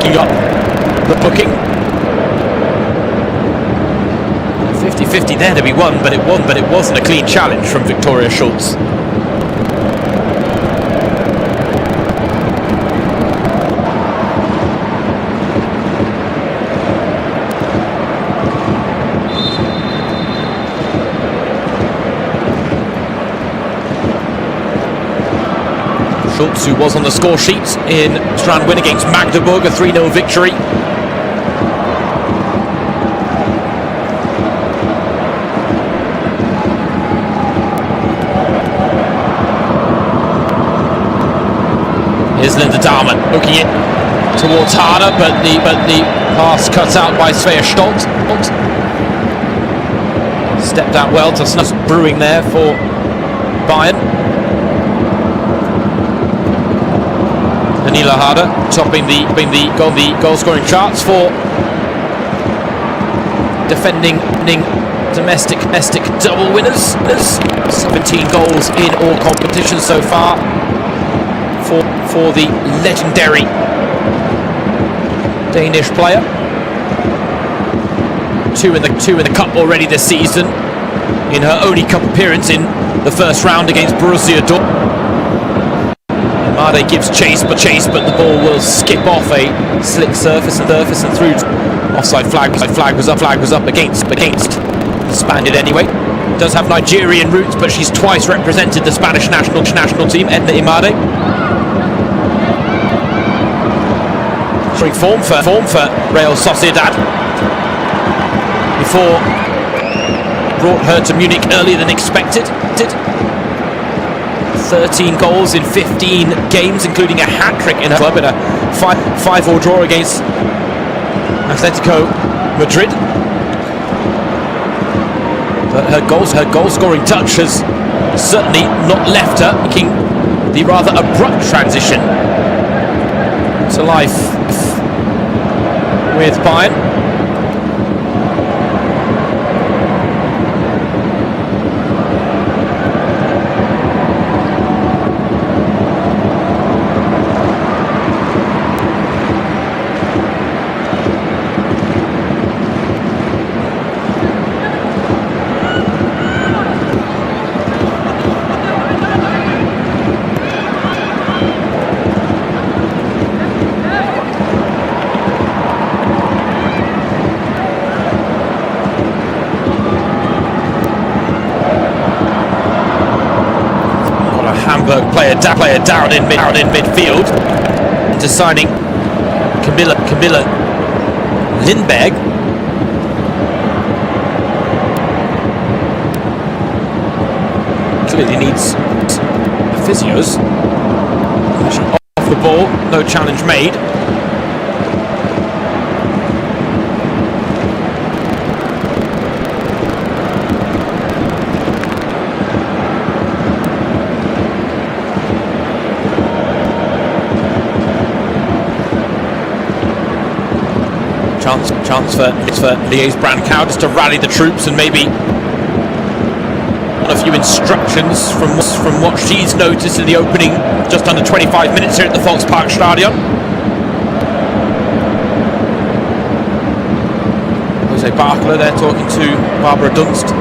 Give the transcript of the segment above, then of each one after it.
looking up the booking. 50-50 there to be won, but it wasn't a clean challenge from Victoria Schulz. Schulz, who was on the score sheet in strand win against Magdeburg, a 3-0 victory. Here's Linda Dahlmann hooking it towards Harder, but the pass cut out by Svea Stolt. Stepped out well to Snuss brewing there for Bayern. Daniela Harder topping the goal scoring charts for defending domestic double winners. 17 goals in all competitions so far for the legendary Danish player. Two in the cup already this season, in her only cup appearance in the first round against Borussia Dortmund. Marathi gives chase, but the ball will skip off a slick surface and through. Offside flag was up against the Spaniard anyway. Does have Nigerian roots, but she's twice represented the Spanish national team. Edna Imade. Showing form for Real Sociedad before brought her to Munich earlier than expected. 13 goals in 15 games, including a hat-trick in her club in a 5-5 draw against Atletico Madrid. But her goal-scoring touch has certainly not left her, making the rather abrupt transition to life with Bayern. Hamburger player down in midfield, into signing Camilla Lindberg. Clearly needs physios. Off the ball, no challenge made. Chance for Liège Brancow just to rally the troops and maybe on a few instructions from what she's noticed in the opening just under 25 minutes here at the Volkspark Stadion. Jose Barkler there talking to Barbara Dunst.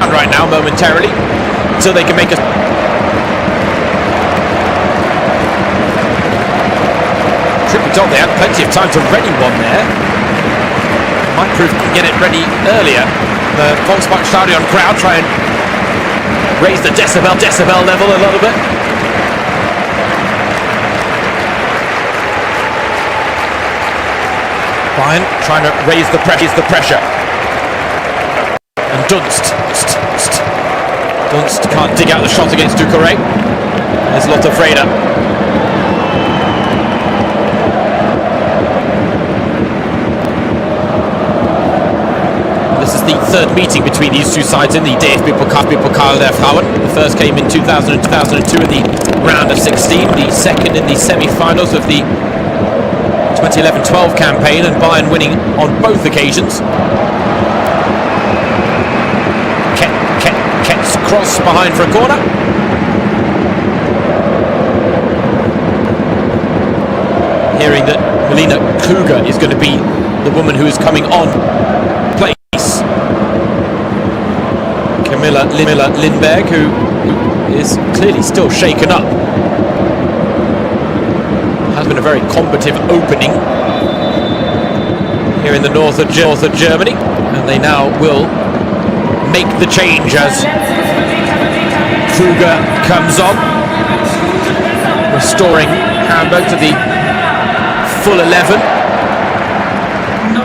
Right now, momentarily, until they can make a tricky dot. They had plenty of time to ready one there. Might prove to get it ready earlier. The Volksparkstadion crowd try and raise the decibel level a little bit. Bayern trying to raise the pressure. And Dunst can't dig out the shot against Ducouré. There's Lotte Freda. This is the third meeting between these two sides in the DFB-Pokal der Frauen. The first came in 2002 in the round of 16, the second in the semi-finals of the 2011-12 campaign, and Bayern winning on both occasions. Ket's cross behind for a corner. Hearing that Melina Kluger is going to be the woman who is coming on place. Camilla Lindberg, who is clearly still shaken up. Has been a very combative opening here in the north of Germany, and they now will make the change as Kruger comes on, restoring Hamburg to the full 11.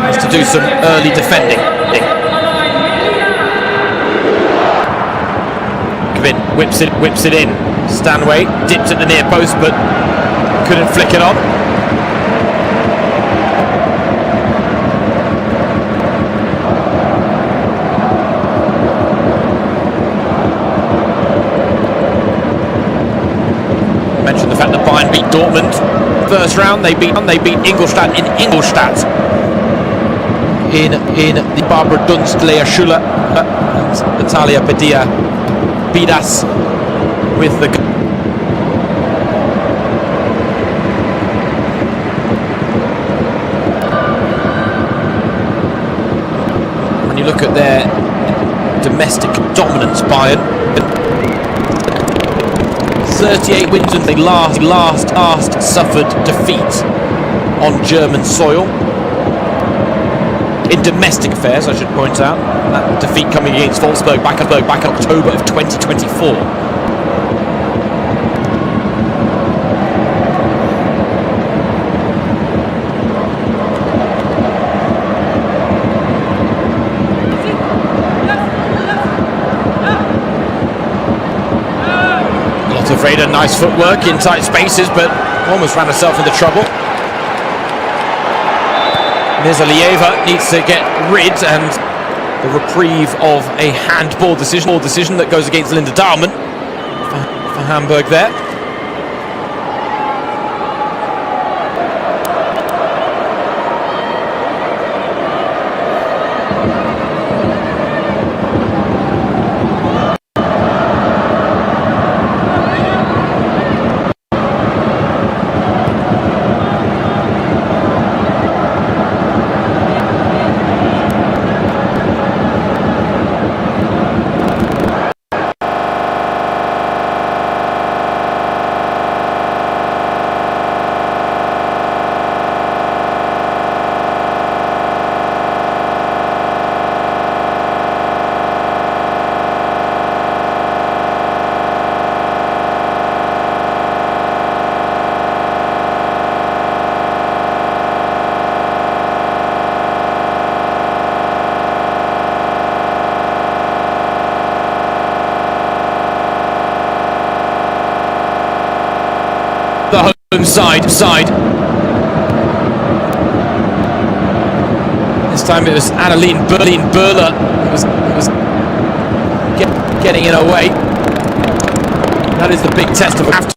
Has to do some early defending. Kvin whips it in. Stanway dipped at the near post, but couldn't flick it on. Mentioned the fact that Bayern beat Dortmund first round. They beat Ingolstadt in Ingolstadt in the Barbara Dunst, Lea Schuller and Natalia Padilla Bidas with the. When you look at their domestic dominance, Bayern, 38 wins, and they last suffered defeat on German soil in domestic affairs, I should point out. That defeat coming against Wolfsburg back in October of 2024. Freda, nice footwork in tight spaces, but almost ran herself into trouble. Mizalieva needs to get rid, and the reprieve of a handball decision that goes against Linda Dahlmann for Hamburg there. The home side. This time it was Annalene Berler who was getting in her way. That is the big test of after.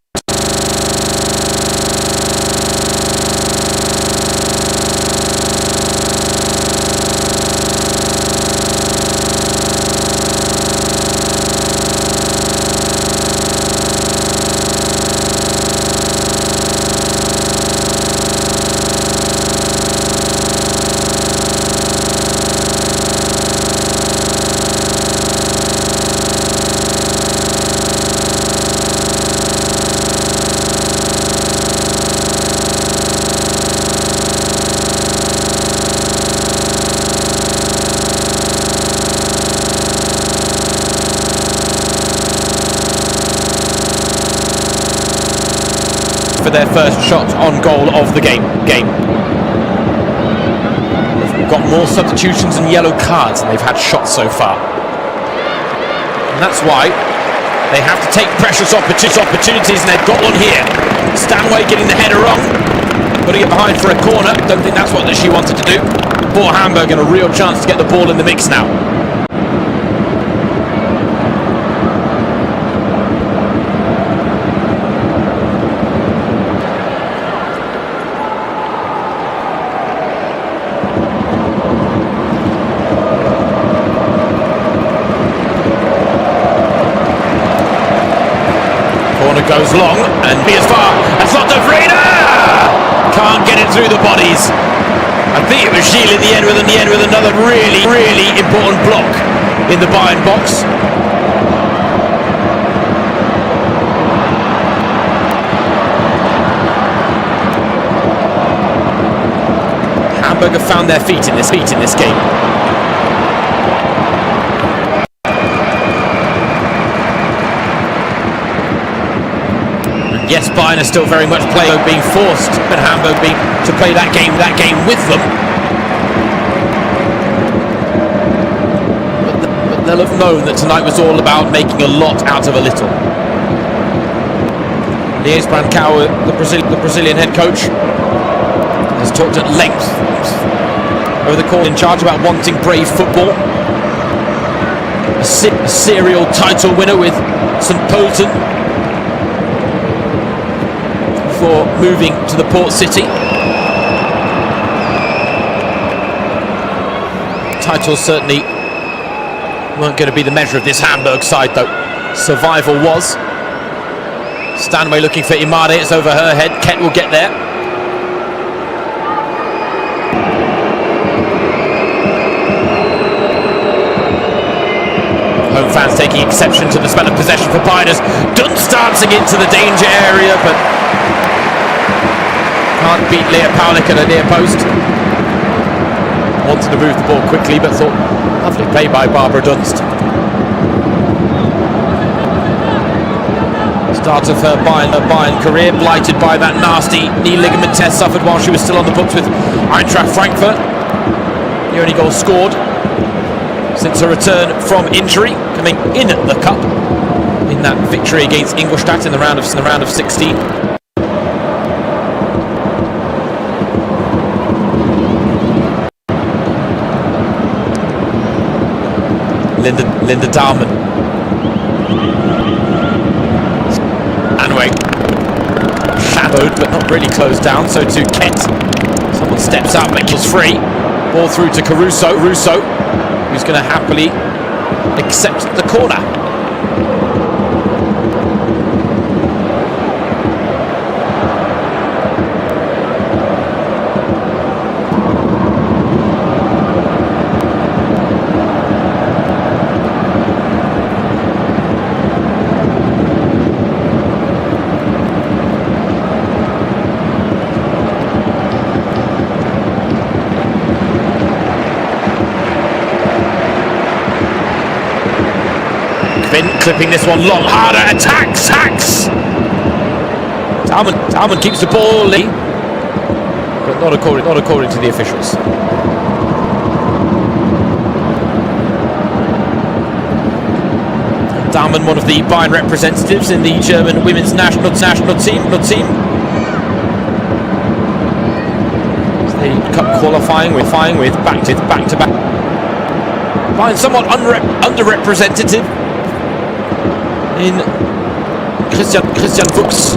for their first shot on goal of the game. They've got more substitutions and yellow cards than they've had shots so far. And that's why they have to take precious opportunities, and they've got one here. Stanway getting the header wrong, putting it behind for a corner. Don't think that's what she wanted to do. Poor Hamburger, a real chance to get the ball in the mix now. Goes long and be as far as Lotte-Freda! Can't get it through the bodies. I think it was Gilles in the end with another really important block in the Bayern box. Hamburger found their feet in this game. Yes, Bayern are still very much playing, being forced, but Hamburg to play that game with them. But they'll have known that tonight was all about making a lot out of a little. Lies Brancao, the Brazilian head coach, has talked at length over the call in charge about wanting brave football. A serial title winner with St. Pölten, for moving to the port city. Titles certainly weren't going to be the measure of this Hamburg side, though. Survival was. Stanway looking for Imade, it's over her head. Kett will get there. Home fans taking exception to the spell of possession for Bayern. Dunst dancing into the danger area, but can't beat Leah Paulik at a near post. Wanted to move the ball quickly, but thought lovely play by Barbara Dunst. Start of her Bayern career blighted by that nasty knee ligament test suffered while she was still on the books with Eintracht Frankfurt. The only goal scored since her return from injury, coming in the cup in that victory against Ingolstadt in the round of 16. Linda Dahlmann. Anway shadowed but not really closed down, so to Kett. Someone steps up, Michael's free. Ball through to Russo, who's going to happily accept the corner. Clipping this one long, harder, attacks! Dahlmann keeps the ball, but not according to the officials. Dahlmann, one of the Bayern representatives in the German women's national team. The cup qualifying with back to back. Bayern somewhat underrepresented in Christian Fuchs,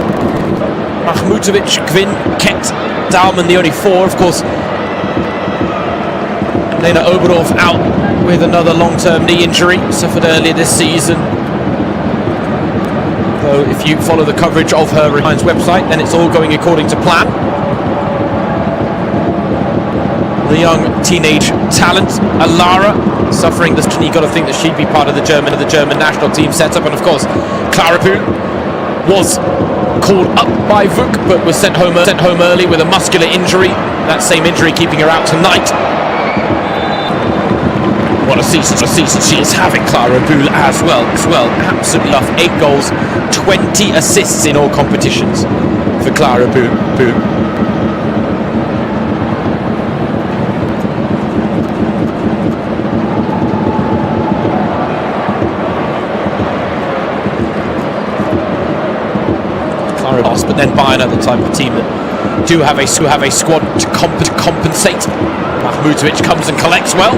Mahmutovic, Gwyn, Kett, Dahlmann, the only four. Of course, Lena Oberdorf out with another long-term knee injury, suffered earlier this season. Though if you follow the coverage of her Bayern's website, then it's all going according to plan. The young teenage talent, Alara, suffering this. You got to think that she'd be part of the German national team setup, and of course, Clara Poon was called up by Vuk, but was sent home early with a muscular injury. That same injury keeping her out tonight. what a season she is having, Clara Boule as well. Absolutely enough. 8 goals, 20 assists in all competitions for Clara Boule. But then Bayern are the type of team that do have a squad to compensate. Mahmutovic comes and collects well.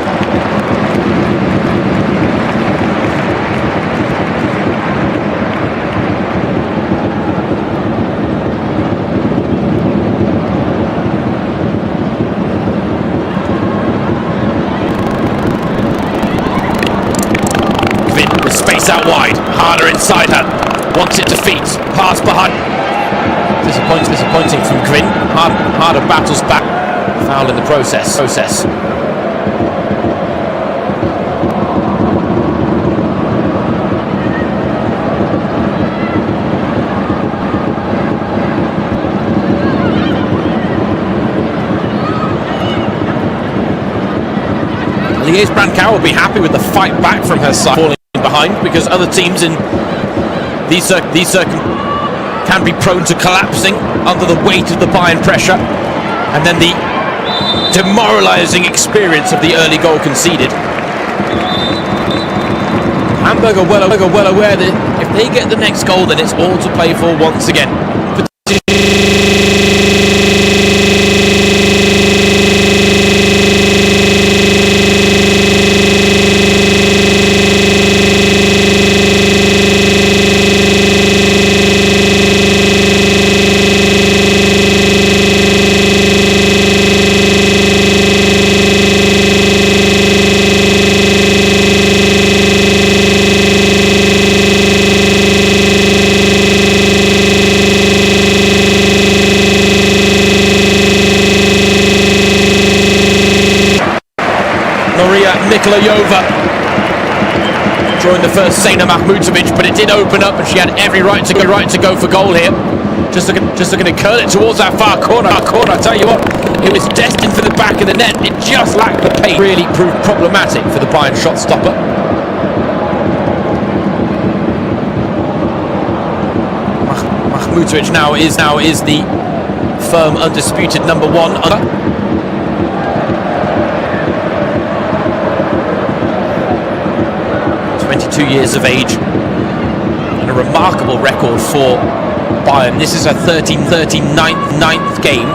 Kvin with space out wide, harder inside her, wants it to feet, pass behind. Disappointing from Kvin. Harder battles back. Foul in the process. Liège Brancow will be happy with the fight back from her side, falling behind, because other teams in these can be prone to collapsing under the weight of the Bayern pressure, and then the demoralising experience of the early goal conceded. Hamburger well aware that if they get the next goal, then it's all to play for once again. Drawing the first Sena Mahmutovic, but it did open up and she had every right to go for goal here. Just looking to curl it towards that far corner. I tell you what, it was destined for the back of the net. It just lacked the pace. Really proved problematic for the Bayern shot stopper. Mahmutovic now is the firm undisputed number 1. 22 years of age, and a remarkable record for Bayern. This is her 39th game.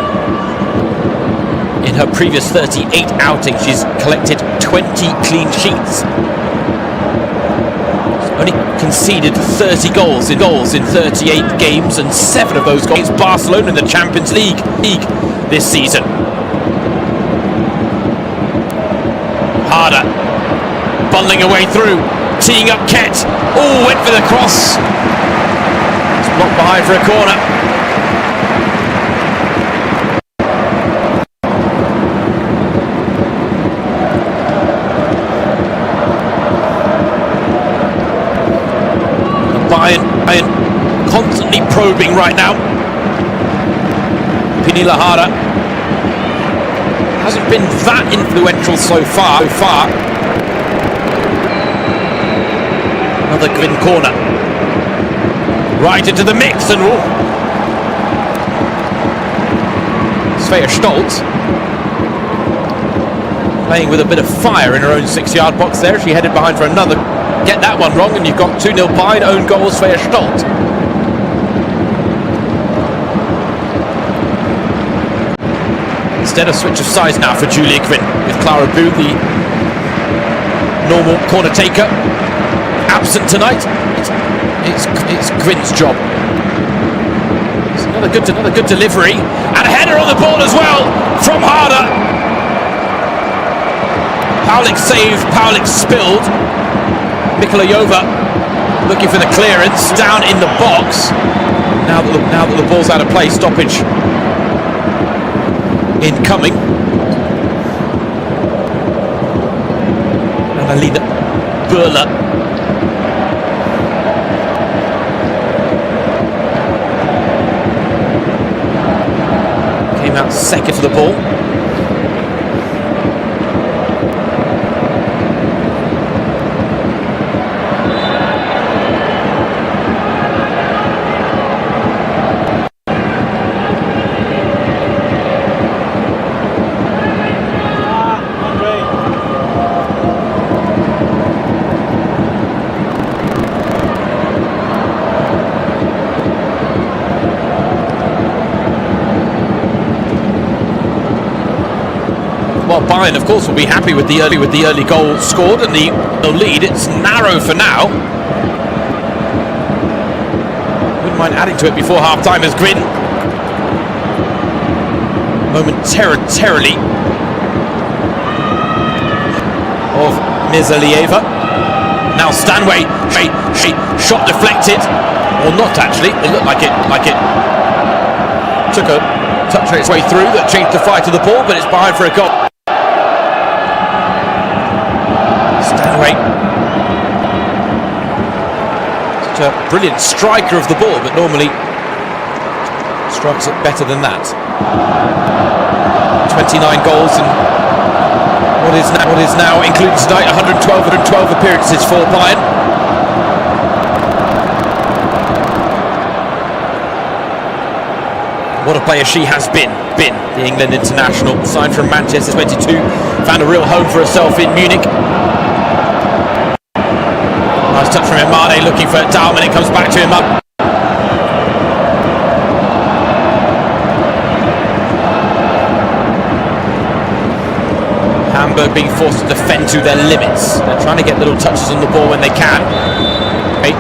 In her previous 38 outings, she's collected 20 clean sheets. She's only conceded 30 goals in 38 games, and 7 of those goals against Barcelona in the Champions League this season. Harder, bundling her way through. Teeing up Ket. Oh, went for the cross. It's blocked behind for a corner. Bayern constantly probing right now. Pernille Harder hasn't been that influential so far. Another Kvin corner. Right into the mix, and Svea Stolt playing with a bit of fire in her own 6-yard box there. She headed behind for another. Get that one wrong and you've got 2-0 Bayern. Own goal, Svea Stolt. Instead, a switch of size now for Julia Kvin, with Clara Boule, the normal corner taker, absent tonight. It's Kvin's job. It's another good delivery, and a header on the ball as well from Harder. Paulik saved, Paulik spilled. Mikolayova looking for the clearance, down in the box. Now that the ball's out of play, stoppage incoming. And Alina Burla came out second for the ball. Bayern, of course, will be happy with the early goal scored and the lead. It's narrow for now. Wouldn't mind adding to it before half-time as Grin momentarily of Mizalieva. Now Stanway, she shot deflected, or not actually. It looked like it took a touch its way through that changed the fight to the ball, but it's behind for a goal. Stanway, such a brilliant striker of the ball, but normally strikes it better than that. 29 goals in what is now including tonight 112 appearances for Bayern. What a player she has been, the England international, signed from Manchester 22, found a real home for herself in Munich. Nice touch from Marathi, looking for Dalman, it comes back to him up. Hamburg being forced to defend to their limits. They're trying to get little touches on the ball when they can. Okay.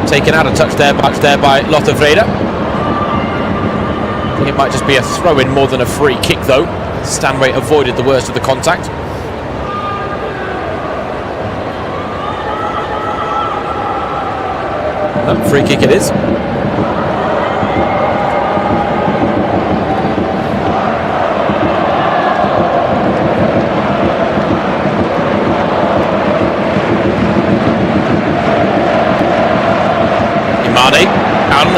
Taken out a touch there by Lotte Vrede. I think it might just be a throw-in more than a free kick though. Stanway avoided the worst of the contact. No, free kick it is.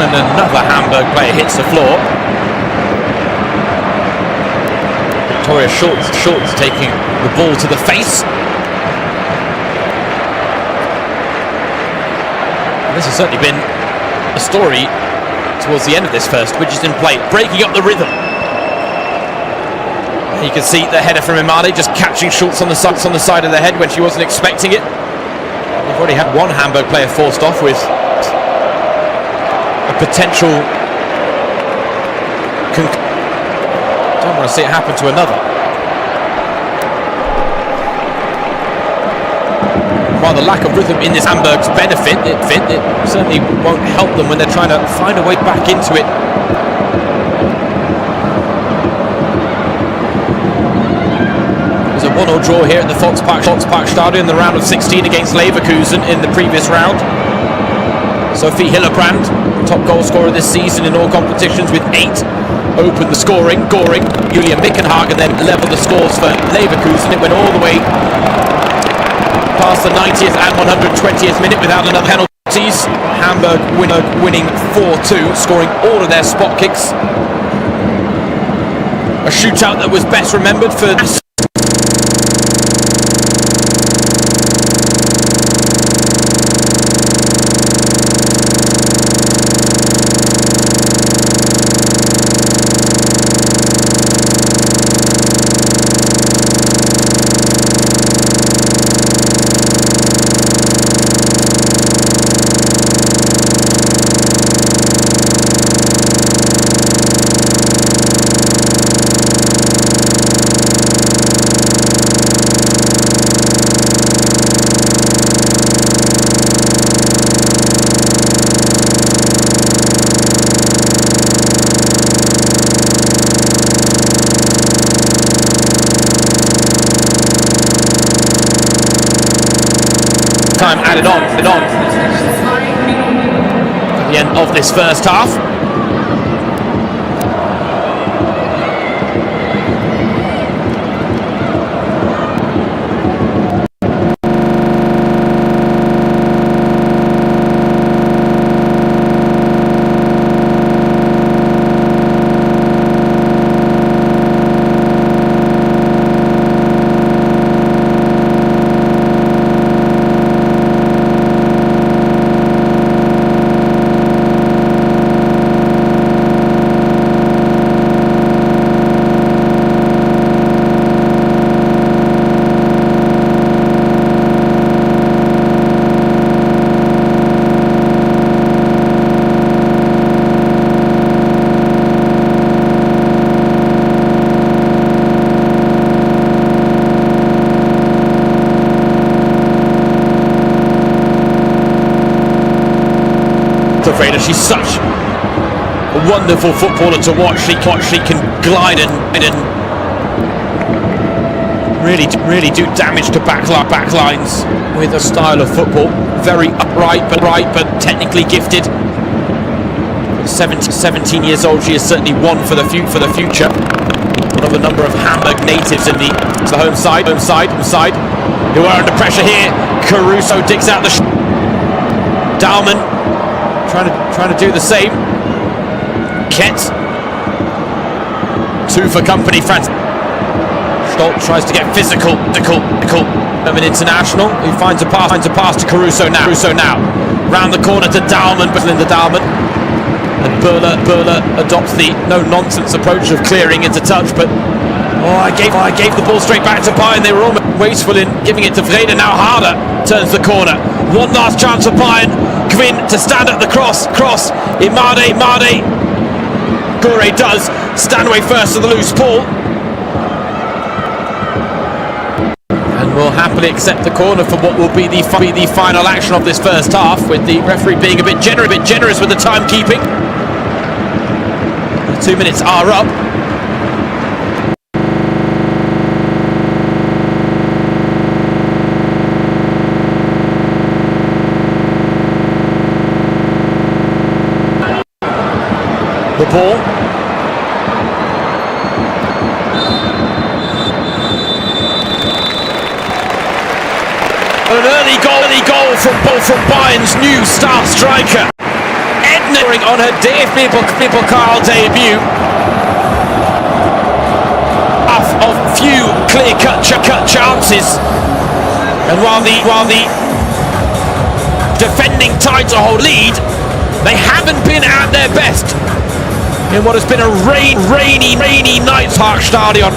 And another Hamburg player hits the floor. Victoria Schultz taking the ball to the face. And this has certainly been a story towards the end of this first, which is in play, breaking up the rhythm. You can see the header from Imade just catching Schultz on the side of the head when she wasn't expecting it. They've already had one Hamburg player forced off with a potential don't want to see it happen to another. While the lack of rhythm in this Hamburg's benefit, it certainly won't help them when they're trying to find a way back into it. There's a 1-1 draw here at the Volkspark Stadion in the round of 16 against Leverkusen in the previous round. Sophie Hillebrand, top goal scorer this season in all competitions with 8, opened the scoring. Julia Mickenhagen then levelled the scores for Leverkusen. It went all the way past the 90th and 120th minute without another penalties. Hamburg winning 4-2, scoring all of their spot kicks. A shootout that was best remembered for time added on at the end of this first half. to Freda. She's such a wonderful footballer to watch. She can glide and really do damage to backlines with a style of football. Very upright, but technically gifted. 17 years old, she is certainly one for the future. One of a number of Hamburg natives in the home side, who are under pressure here. Caruso digs out the Dalman trying to do the same. Kett, two for company. France. Stoltz tries to get physical. Of an international who finds a pass to Caruso now. Round the corner to Dalman, Linda Dalman. And Burler adopts the no-nonsense approach of clearing into touch, but I gave the ball straight back to Bayern. They were almost wasteful in giving it to Freda. Now Harder turns the corner. One last chance for Bayern. Gwyn to stand at the cross. Imade. Gore does. Stanway first to the loose ball. And will happily accept the corner for what will be the final action of this first half, with the referee being a bit generous with the timekeeping. 2 minutes are up. The ball. An early goal from Bayern's new star striker. Edna on her DFB-Pokal debut. Of few clear-cut chances, and while the defending title hold lead, they haven't been at their best in what has been a rainy night. Parkstadion.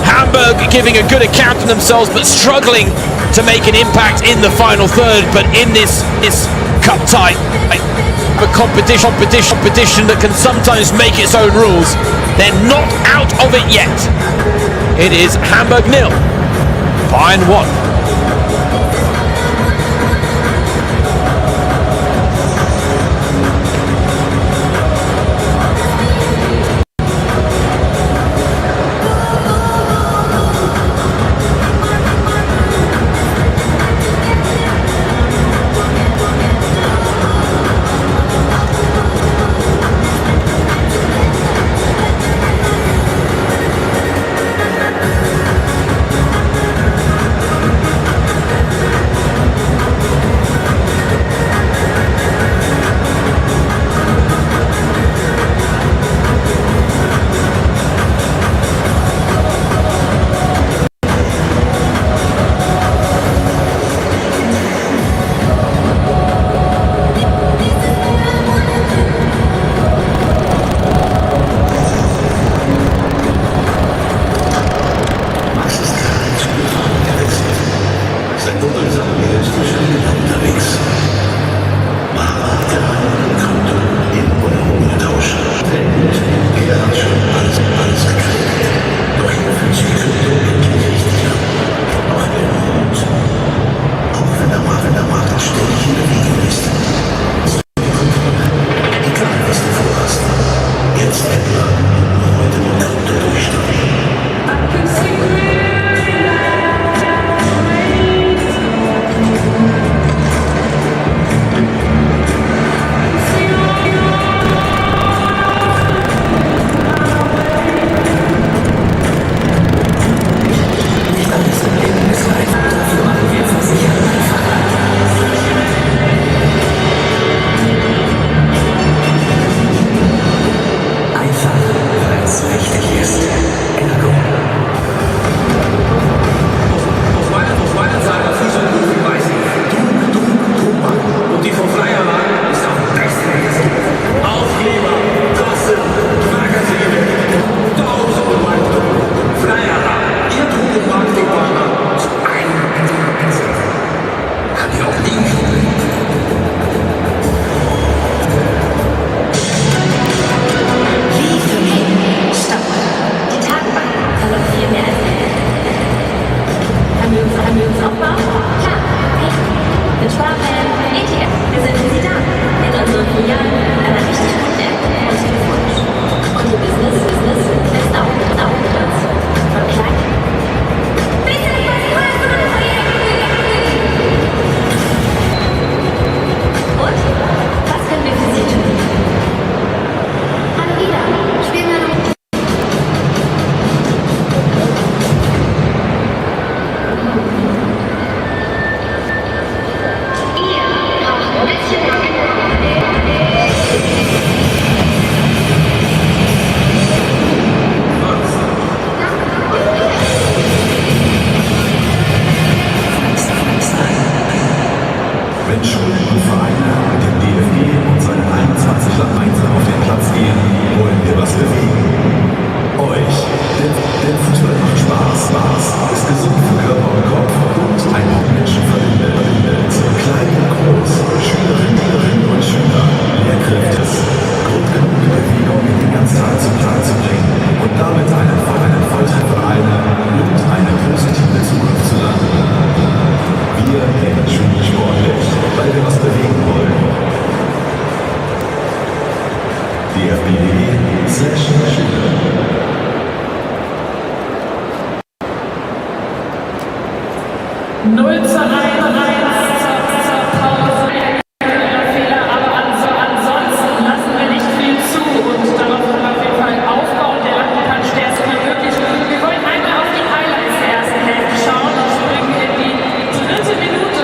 Hamburg giving a good account of themselves, but struggling to make an impact in the final third. But in this cup tie, a competition that can sometimes make its own rules, they're not out of it yet. It is Hamburg 0, Bayern 1. gemeinsam auf den Platz gehen, wollen wir was bewegen. Euch, denn Fußball macht Spaß, ist gesund für Körper und Kopf und ein Menschen verbindet. Klein und groß, Schülerinnen und Schüler, Lehrkräfte, Grund genug Bewegung in den ganzen Tag zum Tag zu bringen und damit einen Volltreffer und eine positive Zukunft zu landen. Wir nehmen Schule sportlich, weil wir was bewegen wollen. DFB-Schule. 0:1 zur Pause. Fehler, aber ansonsten lassen wir nicht viel zu und darauf wollen wir auf jeden Fall aufbauen. Der Lappen kann stärker wie möglich. Wir wollen einmal auf die Highlights der ersten Hälfte schauen und springen in die dritte Minute.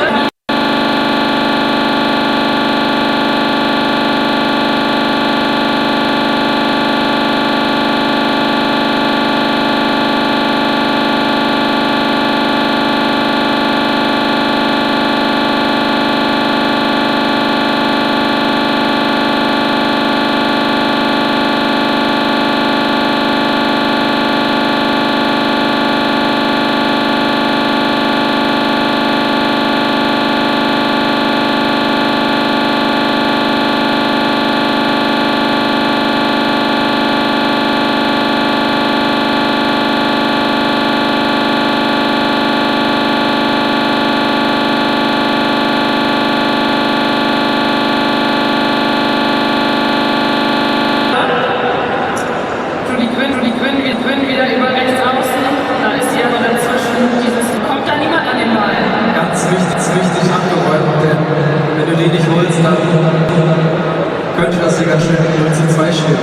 Könnte das hier ganz schnell 0:2 stehen.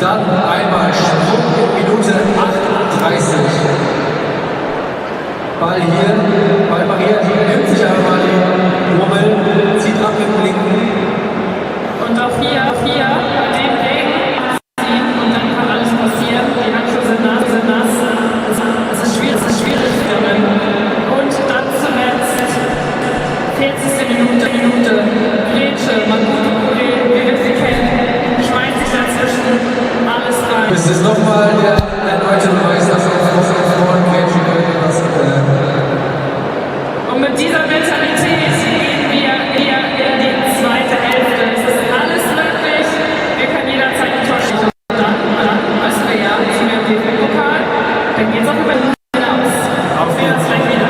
Dann einmal Sprung in Minute 38. Ball hier, Ball Maria, die nimmt sich aber mal den Rummel, zieht ab mit dem Linken. Und auch hier den Regen ziehen und dann kann alles passieren. Die Handschuhe sind nass. Es ist schwierig für ihn. Und dann zuletzt 40. Minute. Grätsche, Maguto, wie wir sie kennen, schmeißt sich dazwischen alles rein. Es ist nochmal der erneute Beweis, dass auch Frauen grätschen können. Und mit dieser Mentalität gehen wir in die zweite Hälfte. Es ist alles möglich. Wir können jederzeit ein Tor schießen. Und dann müssen wir ja zum DFB-Pokal. Dann geht es auch über den hinaus. Auf wir uns gleich wieder.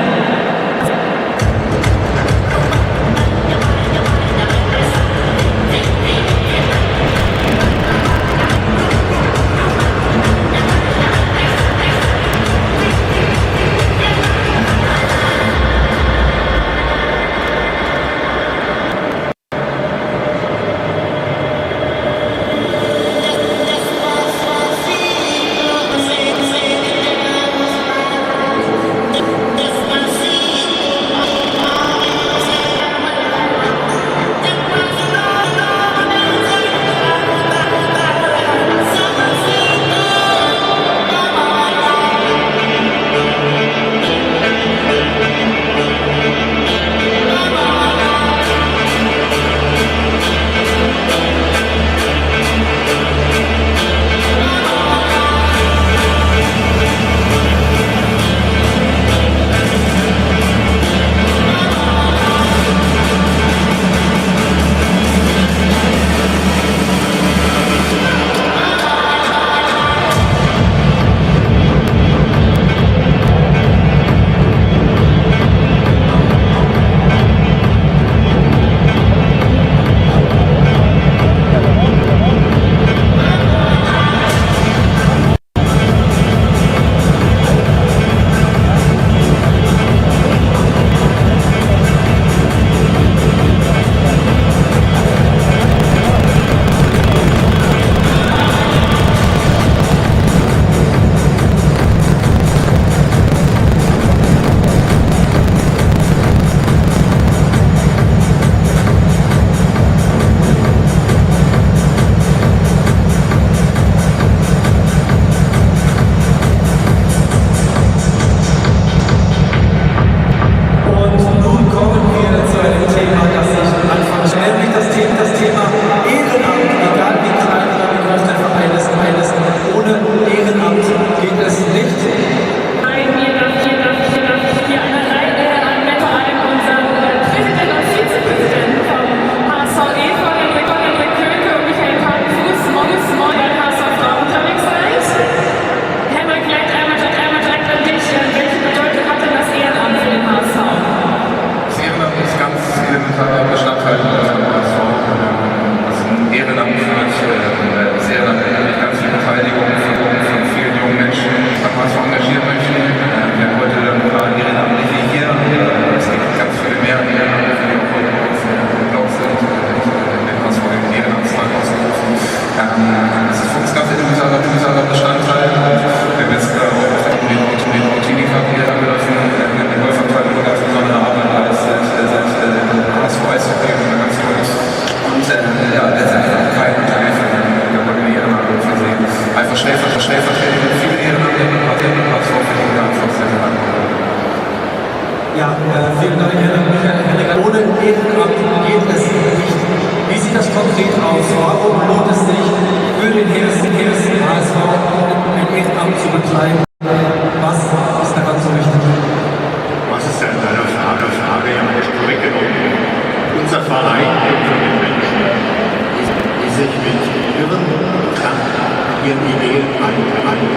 ihren Ideen antreiben.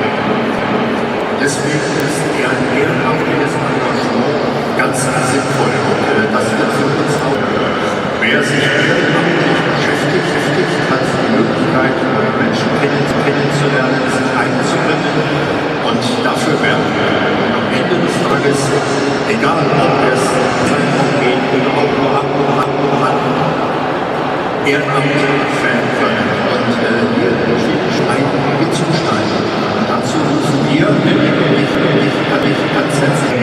Deswegen ist ein ehrenamtliches Engagement ganz sinnvoll und das wird für uns auch. Wer sich ehrenamtlich beschäftigt, hat die Möglichkeit, Menschen kennenzulernen, sich einzubinden und dafür werden wir am Ende des Tages, egal ob es Zeitraum geht oder auch nur an Ehrenamt-Fan können und hier ein mitzugestalten. Und dazu rufen wir, ich ganz herzlich.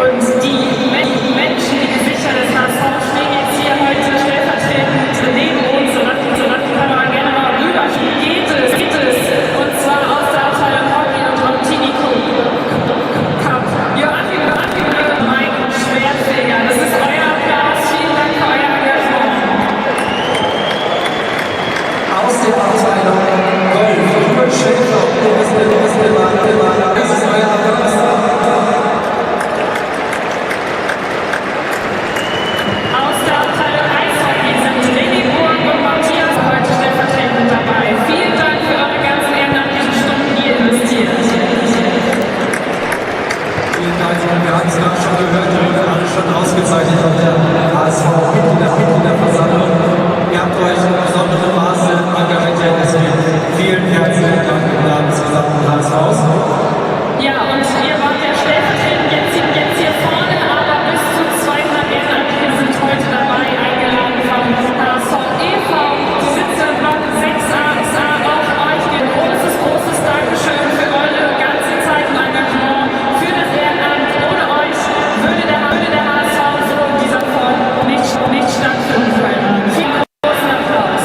Und die Menschen, die Gesichter des HSV stehen jetzt hier heute stellvertretend neben uns, sodass die Kamera gerne mal rüber geht es. Und zwar aus der Abteilung Hockey und Martini Cup. Joachim, mein Schwertfeger, das ist euer Applaus. Vielen Dank für euer Engagement. Aus der Abteilung Golf, Robert Schäfer, das ist euer Applaus. Aus der Abteilung Eishockey sind Regenburg und Matthias heute stellvertretend dabei. Vielen Dank für eure ganzen ehrenamtlichen Stunden, die ihr investiert. Vielen Dank, wir haben es gerade schon gehört, wir wurden alle schon ausgezeichnet von der HSV-Mitgliederversammlung. Ihr habt euch in besonderem Maße engagiert, deswegen vielen herzlichen Dank im Namen des gesamten HSVs. Ja, und ihr wart ja stellvertretend jetzt hier vorne, aber bis zu 200 Ehrenamtliche sind heute dabei, eingeladen vom HSV e.V. Die sitzen im Block 6a. Auch euch ein großes Dankeschön für eure ganze Zeit und Engagement für das Ehrenamt. Ohne euch würde der HSV so in dieser Form nicht stattfinden können. Vielen großen Applaus.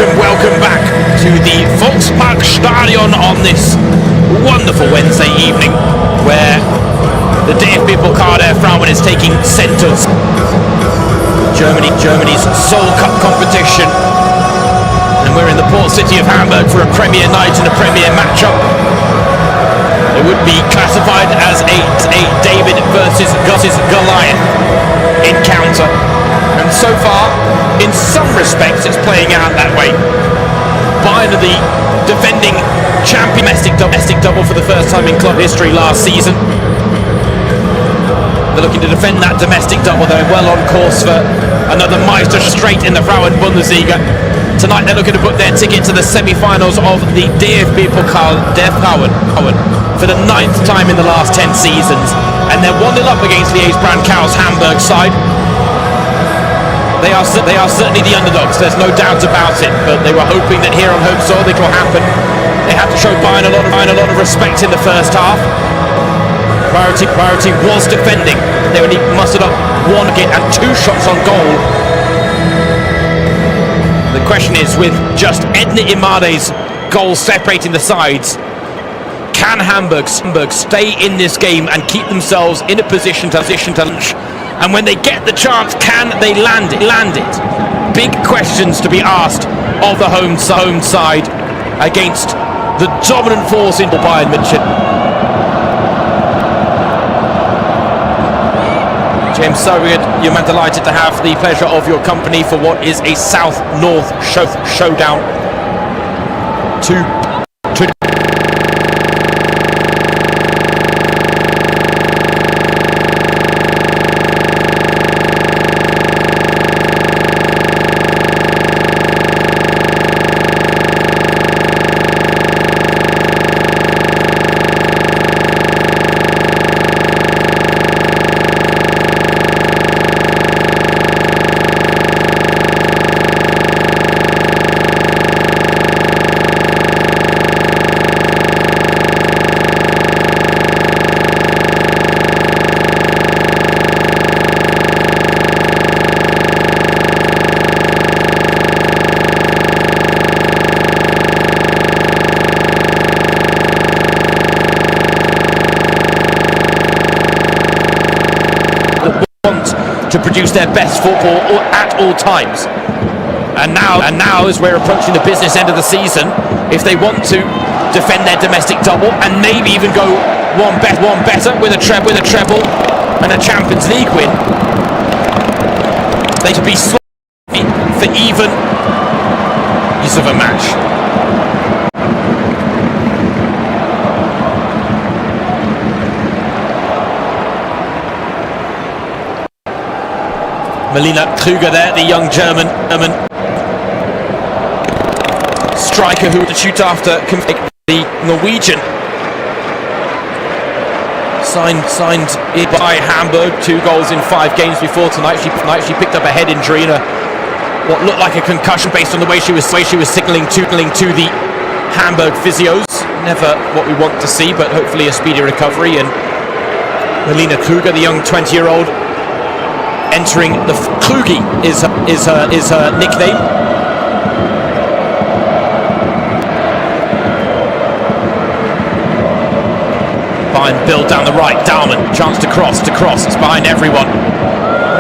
Welcome back to the Volksparkstadion on this wonderful Wednesday evening where the DFB-Pokal Frauen is taking centre. Germany's Soul Cup competition, and we're in the port city of Hamburg for a Premier night and a Premier matchup. It would be classified as a David versus Goliath encounter, and so far, in some respects, it's playing out that way. Bayern are the defending champion, domestic double for the first time in club history last season. They're looking to defend that domestic double. They're well on course for another Meister straight in the Frauen Bundesliga. Tonight they're looking to book their ticket to the semi-finals of the DFB-Pokal der Frauen for the 9th time in the last 10 seasons. And they're 1-0 up against Liège Brancau's Hamburg side. They are certainly the underdogs, there's no doubt about it, but they were hoping that here on home soil it will happen. They had to show Bayern a lot of respect in the first half. Priority was defending. They only mustered up one hit and 2 shots on goal question is, with just Edna Imade's goal separating the sides, can Hamburg stay in this game and keep themselves in a position to lunch? And when they get the chance, can they land it? Big questions to be asked of the home side against the dominant force in Bayern Munchen. James Surrogate, you're delighted to have the pleasure of your company for what is a South-North showdown. to produce their best football at all times. And now, as we're approaching the business end of the season, if they want to defend their domestic double and maybe even go one better with a treble and a Champions League win, they could be slightly for even use of a match. Melina Krüger there, the young German striker who would shoot after the Norwegian. Signed by Hamburg, 2 goals in 5 games before tonight. She picked up a head injury and what looked like a concussion based on the way she was signaling to the Hamburg physios. Never what we want to see, but hopefully a speedy recovery. And Melina Krüger, the young 20-year-old, entering the Klugi is her nickname. Bayern build down the right. Daumann, chance to cross. It's behind everyone.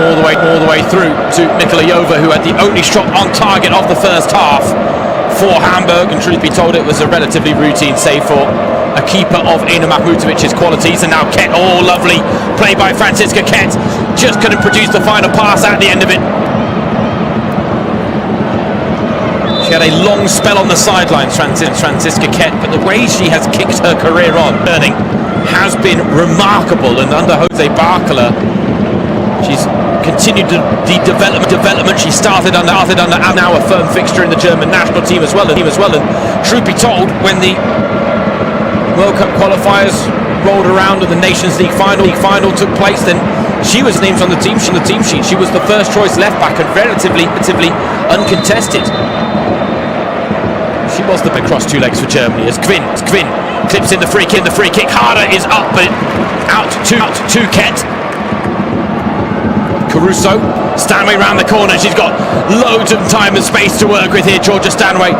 All the way through to Mikulayova, who had the only shot on target of the first half for Hamburg. And truth be told, it was a relatively routine save for a keeper of Ena Mahmutovic's qualities. And now Ket, lovely play by Franziska Ket, just couldn't produce the final pass at the end of it. She had a long spell on the sidelines, Franziska Ket, but the way she has kicked her career on earning has been remarkable. And under Jose Barkala, she's continued the development she started under now a firm fixture in the German national team as well. And truth be told, when the World Cup qualifiers rolled around and the Nations League final took place, then she was named on the team sheet. She was the first choice left back and relatively uncontested. She was the big cross 2 legs for Germany as Kvin clips in the free kick. The free kick harder is up, but out to Ket. Caruso, Stanway round the corner. She's got loads of time and space to work with here, Georgia Stanway.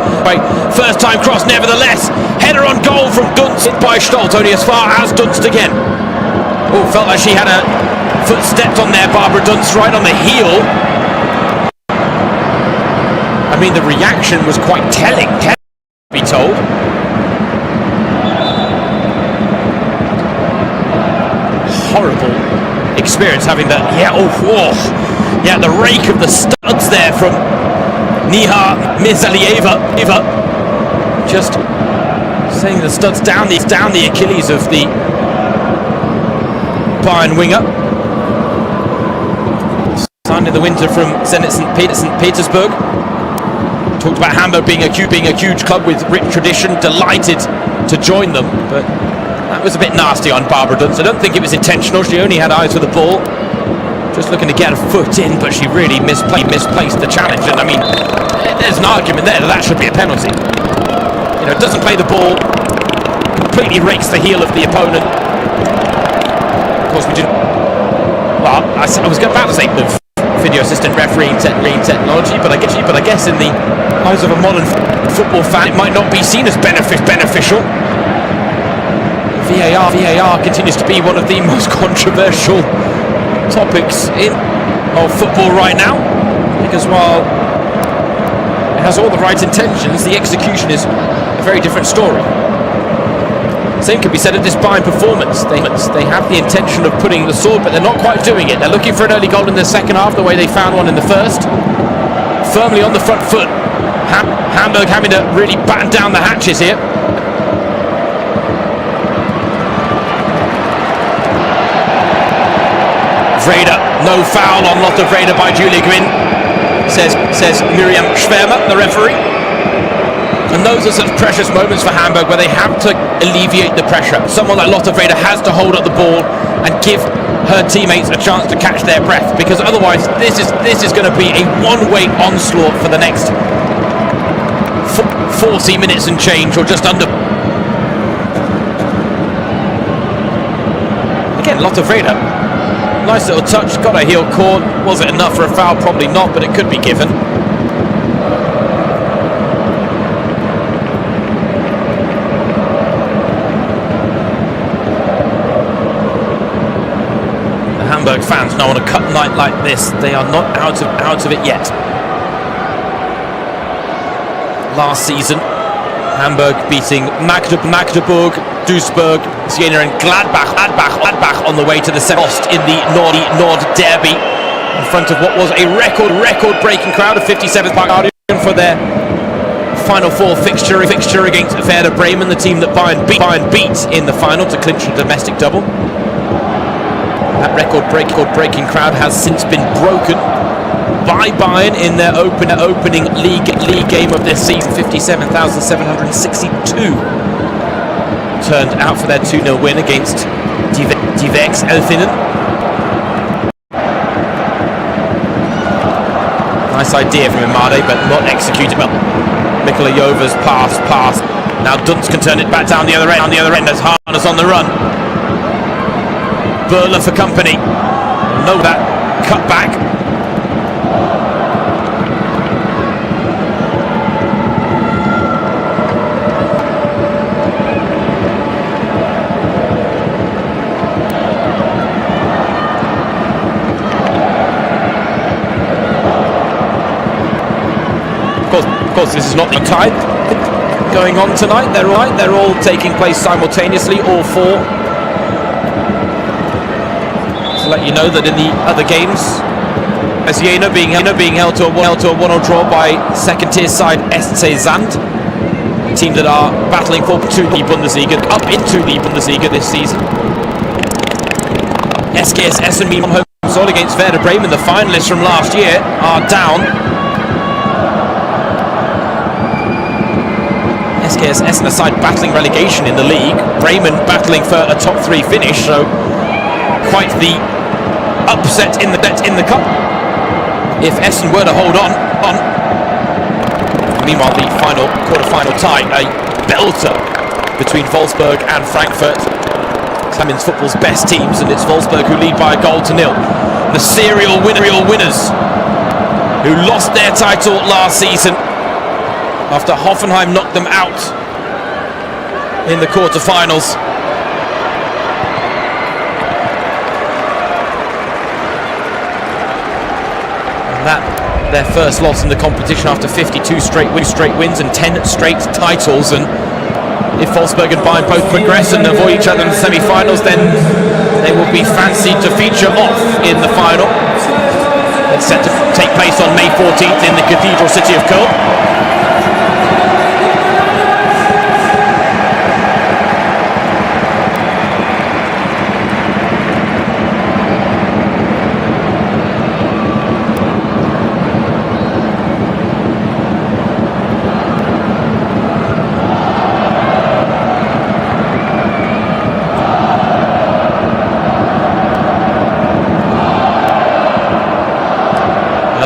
First time cross, nevertheless. Header on goal from Dunst by Stolt, only as far as Dunst again. Felt like she had a foot stepped on there, Barbara Dunst, right on the heel. I mean, the reaction was quite telling, to be told. Horrible experience having that. The rake of the studs there from Niha Mizalieva. Just saying the studs down the Achilles of the Bayern winger. Signed in the winter from Zenit St. Petersburg. Talked about Hamburg being a huge club with rich tradition. Delighted to join them, but that was a bit nasty on Barbara Dunst. I don't think it was intentional. She only had eyes for the ball, just looking to get a foot in, but she really misplaced the challenge. And I mean, there's an argument there that should be a penalty. Doesn't play the ball, completely rakes the heel of the opponent. Of course, we didn't. Well, I was about to say the video assistant refereeing technology, but I guess in the eyes of a modern football fan, it might not be seen as beneficial. VAR continues to be one of the most controversial topics of football right now, because while it has all the right intentions, the execution is a very different story. Same could be said of this Bayern performance. They have the intention of putting the sword, but they're not quite doing it. They're looking for an early goal in the second half, the way they found one in the first. Firmly on the front foot. Hamburg having to really batten down the hatches here. Vrede, no foul on Lotte Vrede by Julia Gwynn, says Miriam Schwärmer, the referee. And those are such precious moments for Hamburg where they have to alleviate the pressure. Someone like Lotte Vrede has to hold up the ball and give her teammates a chance to catch their breath, because otherwise this is going to be a one-way onslaught for the next 40 minutes and change, or just under. Again, Lotte Vrede, nice little touch, got a heel caught. Was it enough for a foul? Probably not, but it could be given. Hamburg fans know on a cup night like this, they are not out of it yet. Last season, Hamburg beating Magdeburg, Duisburg, Siena and Gladbach on the way to the semi-lost in the Nord Derby in front of what was a record-breaking crowd of 57,000 for their Final Four fixture against Werder Bremen, the team that Bayern beat in the final to clinch a domestic double. That record-breaking crowd has since been broken by Bayern in their opening league game of this season. 57,762 turned out for their 2-0 win against Divex Elfinen. Nice idea from Imade, but not executed well. Mikola Jova's pass. Now Dunst can turn it back down the other end as Harness on the run. Burler for company. Know that cut back. Of course, this is not the tide going on tonight. They're all taking place simultaneously, all four. To let you know that in the other games, Siena being held to a 1-1 draw by second-tier side SC Sand, a team that are battling for up into the Bundesliga this season. SKS Essen being on home soil against Werder Bremen, the finalists from last year, are down. SKS Essen aside battling relegation in the league, Bremen battling for a top 3 finish, so quite the upset in the cup if Essen were to hold on. Meanwhile, the quarter-final tie, a belter between Wolfsburg and Frankfurt. It's football's best teams, and it's Wolfsburg who lead by a goal to nil. The serial winners who lost their title last season after Hoffenheim knocked them out in the quarter-finals. That their first loss in the competition after 52 straight wins and 10 straight titles. And if Wolfsburg and Bayern both progress and avoid each other in the semi-finals, then they will be fancied to feature off in the final. It's set to take place on May 14th in the cathedral city of Köln.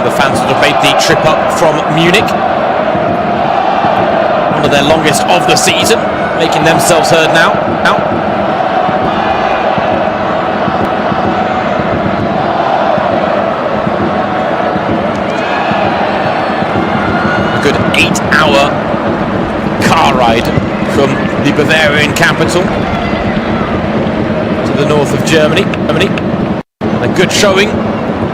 Fans that have made the trip up from Munich, one of their longest of the season, making themselves heard now. A good 8 2-hour car ride from the Bavarian capital to the north of Germany. A good showing,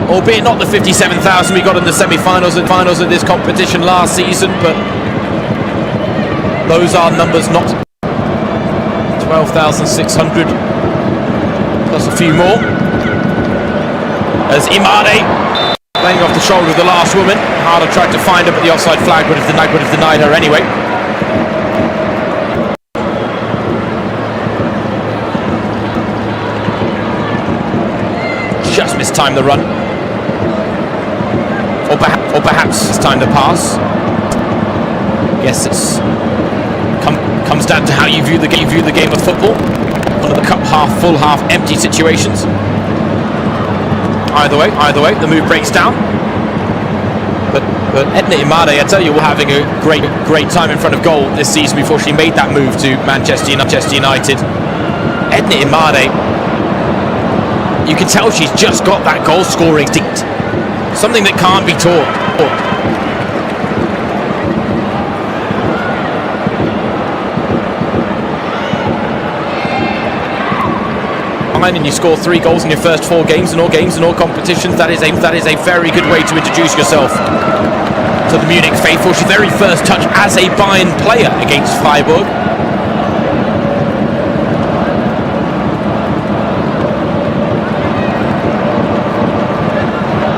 albeit not the 57,000 we got in the semi-finals and finals of this competition last season, but those are numbers not 12,600 plus a few more. As Imade playing off the shoulder of the last woman. Harder tried to find her, but the offside flag would have denied her anyway. Just mistimed the run, or perhaps it's time to pass. Yes, it's comes down to how you view the game of football. One of the cup half full, half empty situations. Either way, the move breaks down. But Edna Imade, I tell you, we're having a great time in front of goal this season before she made that move to Manchester United. Edna Imade, you can tell she's just got that goal scoring instinct, something that can't be taught. And you score 3 goals in your first 4 games in all competitions. That is a very good way to introduce yourself to the Munich faithful. She's very first touch as a Bayern player against Freiburg.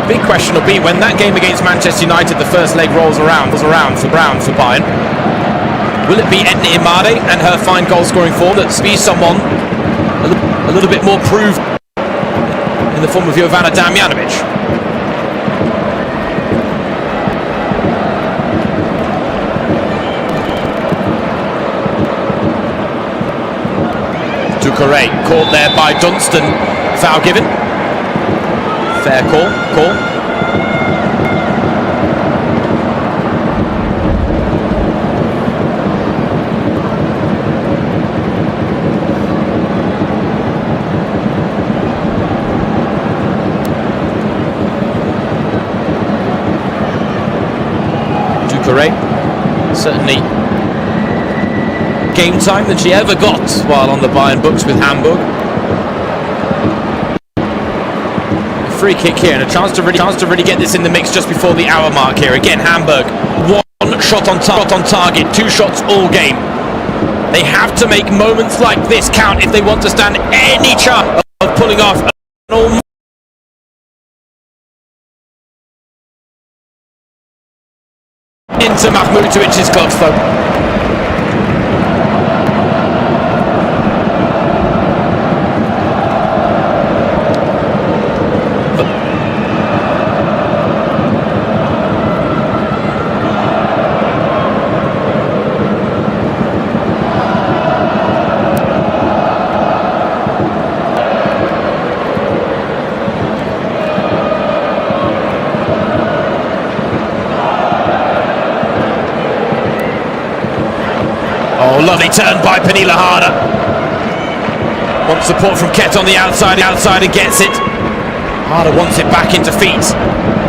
Big question will be when that game against Manchester United, the first leg rolls around for Bayern. Will it be Edna Imade and her fine goal scoring form that's be someone a little bit more proved in the form of Jovana Damjanovic? Ducouré caught there by Dunstan. Foul given. Fair call. Certainly game time than she ever got while on the Bayern books with Hamburg. A free kick here and a chance to really get this in the mix just before the hour mark here. Again, Hamburg, 1 shot on target, 2 shots all game. They have to make moments like this count if they want to stand any chance of pulling off an almost into Mahmutovic's gloves though. Lovely turn by Pernilla Harder. Wants support from Ket on the outside and gets it. Harder wants it back into feet.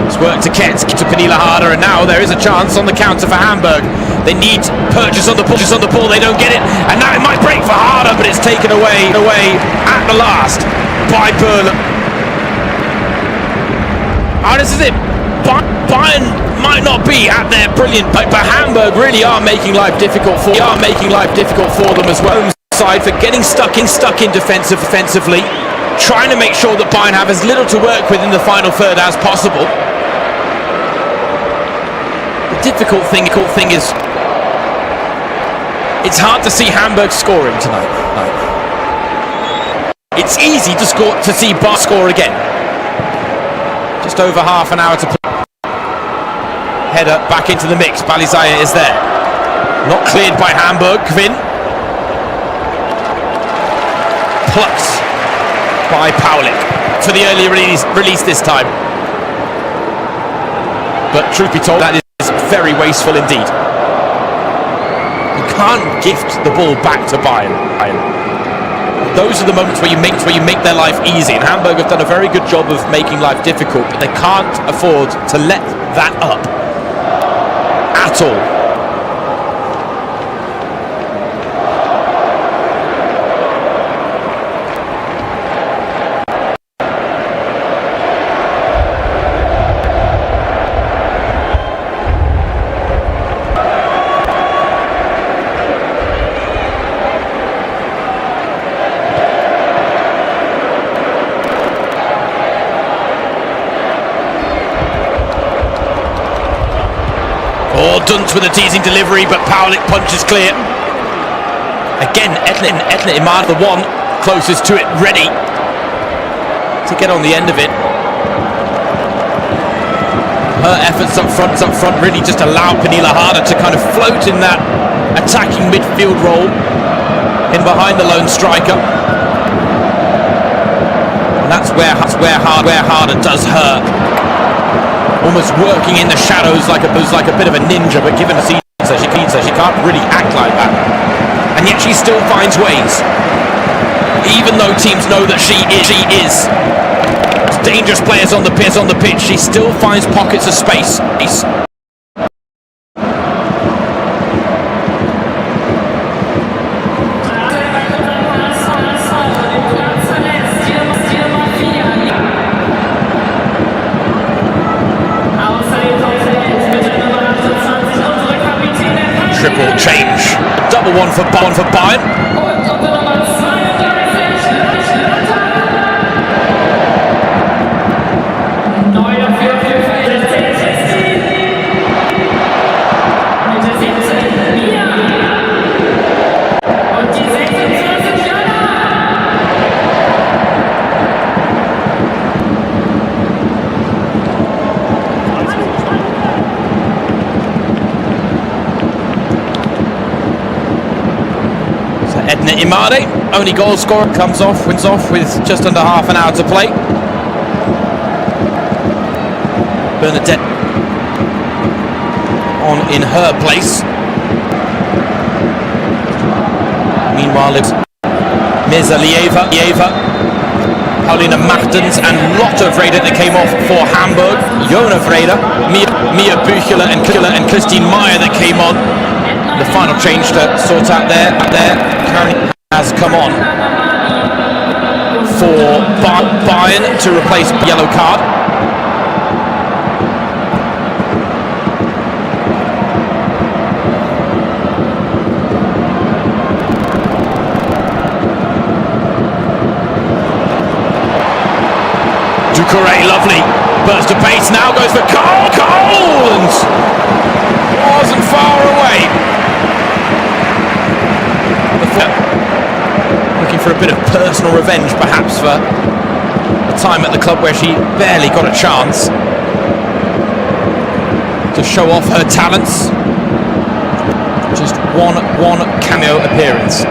It's worked to Ket, to Pernilla Harder, and now there is a chance on the counter for Hamburg. They need purchase on the ball, they don't get it, and now it might break for Harder, but it's taken away at the last by Berlin. This is it. Bayern might not be at their brilliant, but Hamburg really are making life difficult for them as well. Side for getting stuck in defensively, trying to make sure that Bayern have as little to work with in the final third as possible. The difficult thing is it's hard to see Hamburg scoring tonight. It's easy to see Bayern score again. Just over half an hour to play. Header back into the mix. Balizaya is there. Not cleared by Hamburg. Kvin. Plucked by Paulik for the early release this time. But truth be told, that is very wasteful indeed. You can't gift the ball back to Bayern. Those are the moments where you make their life easy, and Hamburg have done a very good job of making life difficult, but they can't afford to let that up at all. Oh, Dunst with a teasing delivery, but Paulik punches clear. Again, Etna Imad, the one closest to it, ready to get on the end of it. Her efforts up front really just allow Pernille Harder to kind of float in that attacking midfield role in behind the lone striker. And that's where Harder does her. Almost working in the shadows like a bit of a ninja, but given a season, she can't really act like that. And yet she still finds ways. Even though teams know that she is dangerous players on the pitch, she still finds pockets of space. Triple change, double one for Bayern. Edna Imade, only goal scorer, wins off with just under half an hour to play. Bernadette on in her place. Meanwhile, it's Mezalieva, Paulina Martens and Lotte Vrede that came off for Hamburg. Jona Vrede, Mia Bücheler and Christine Meyer that came on. The final change to sort out there has come on for Bayern to replace yellow card. Ducouré, lovely burst of pace, now goes for Collins. Wasn't far away. Looking for a bit of personal revenge, perhaps, for a time at the club where she barely got a chance to show off her talents. Just one cameo appearance.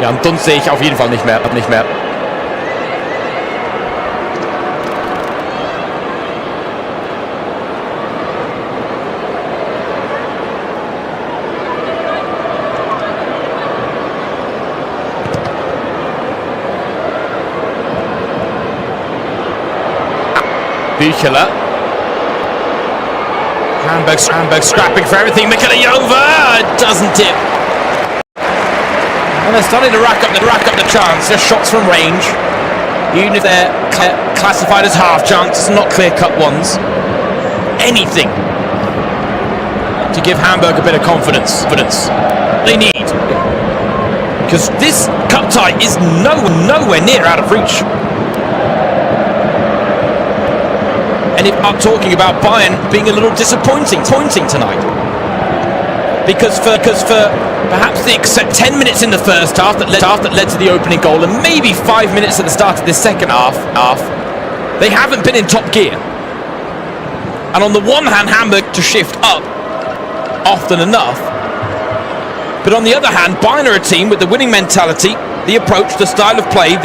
Ja, und Dunst sehe ich auf jeden Fall nicht mehr. Bücheler. Hamburg scrapping for everything. Mikalayova doesn't tip. And they're starting to rack up the chance. Just shots from range, even if they're classified as half chances, not clear-cut ones. Anything to give Hamburg a bit of confidence. They need, because this cup tie is nowhere near out of reach. And if I'm talking about Bayern being a little disappointing tonight, because for perhaps the 10 minutes in the first half that led to the opening goal, and maybe 5 minutes at the start of the second half, they haven't been in top gear. And on the one hand, Hamburg to shift up often enough, but on the other hand, Bayern are a team with the winning mentality, the approach, the style of play,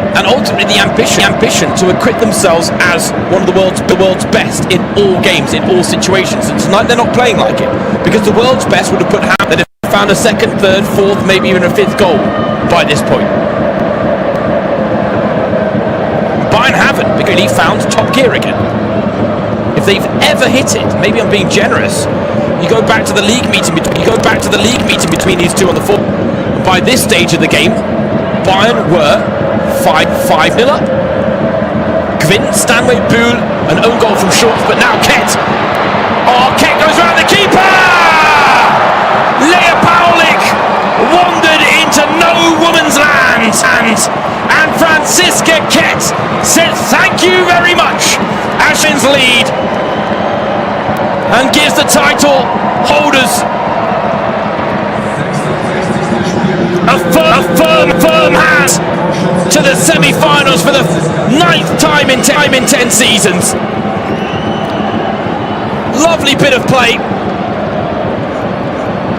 and ultimately the ambition to acquit themselves as one of the world's best in all games, in all situations. And tonight they're not playing like it, because the world's best would have put Hamburg, they'd have found a second, third, fourth, maybe even a fifth goal by this point. Bayern haven't, because he found top gear again. If they've ever hit it, maybe I'm being generous, You go back to the league meeting. Between these two on the floor. By this stage of the game, Bayern were 5-0 up. Gwyn, Stanway, Buhl, an own goal from Schultz, but now Ket. Oh, Ket goes around the keeper! Lea Paulik wandered into no woman's land, and Franziska Ket said thank you very much as she lead and gives the title holders a firm hand to the semi-finals for the 9th time in 10 seasons. Lovely bit of play.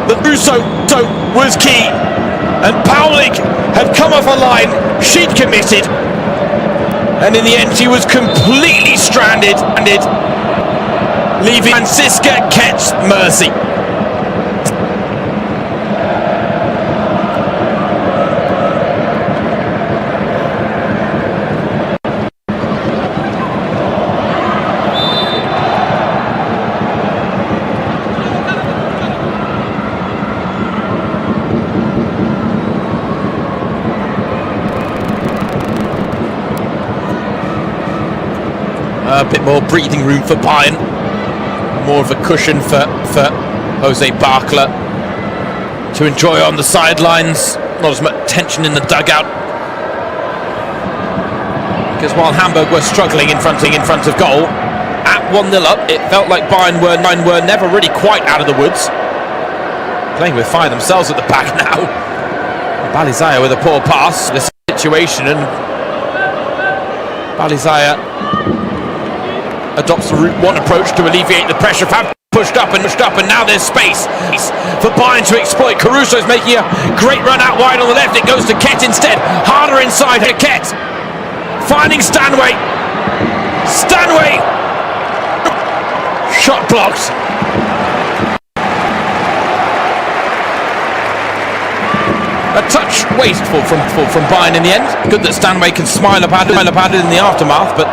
The Russo was key, and Paulik had come off a line she'd committed, and in the end she was completely stranded, leaving Franziska Ket's mercy. A bit more breathing room for Bayern, more of a cushion for Jose Barkla to enjoy on the sidelines. Not as much tension in the dugout, because while Hamburg were struggling in front of goal at 1-0 up, it felt like Bayern were never really quite out of the woods, playing with fire themselves at the back now. Balizaya with a poor pass, the situation, and Balizaya adopts the Route 1 approach to alleviate the pressure. Pushed up, and now there's space for Bayern to exploit. Caruso's making a great run out wide on the left. It goes to Ket instead. Harder inside to Ket. Finding Stanway. Shot blocked. A touch wasteful from Bayern in the end. Good that Stanway can smile about it in the aftermath, but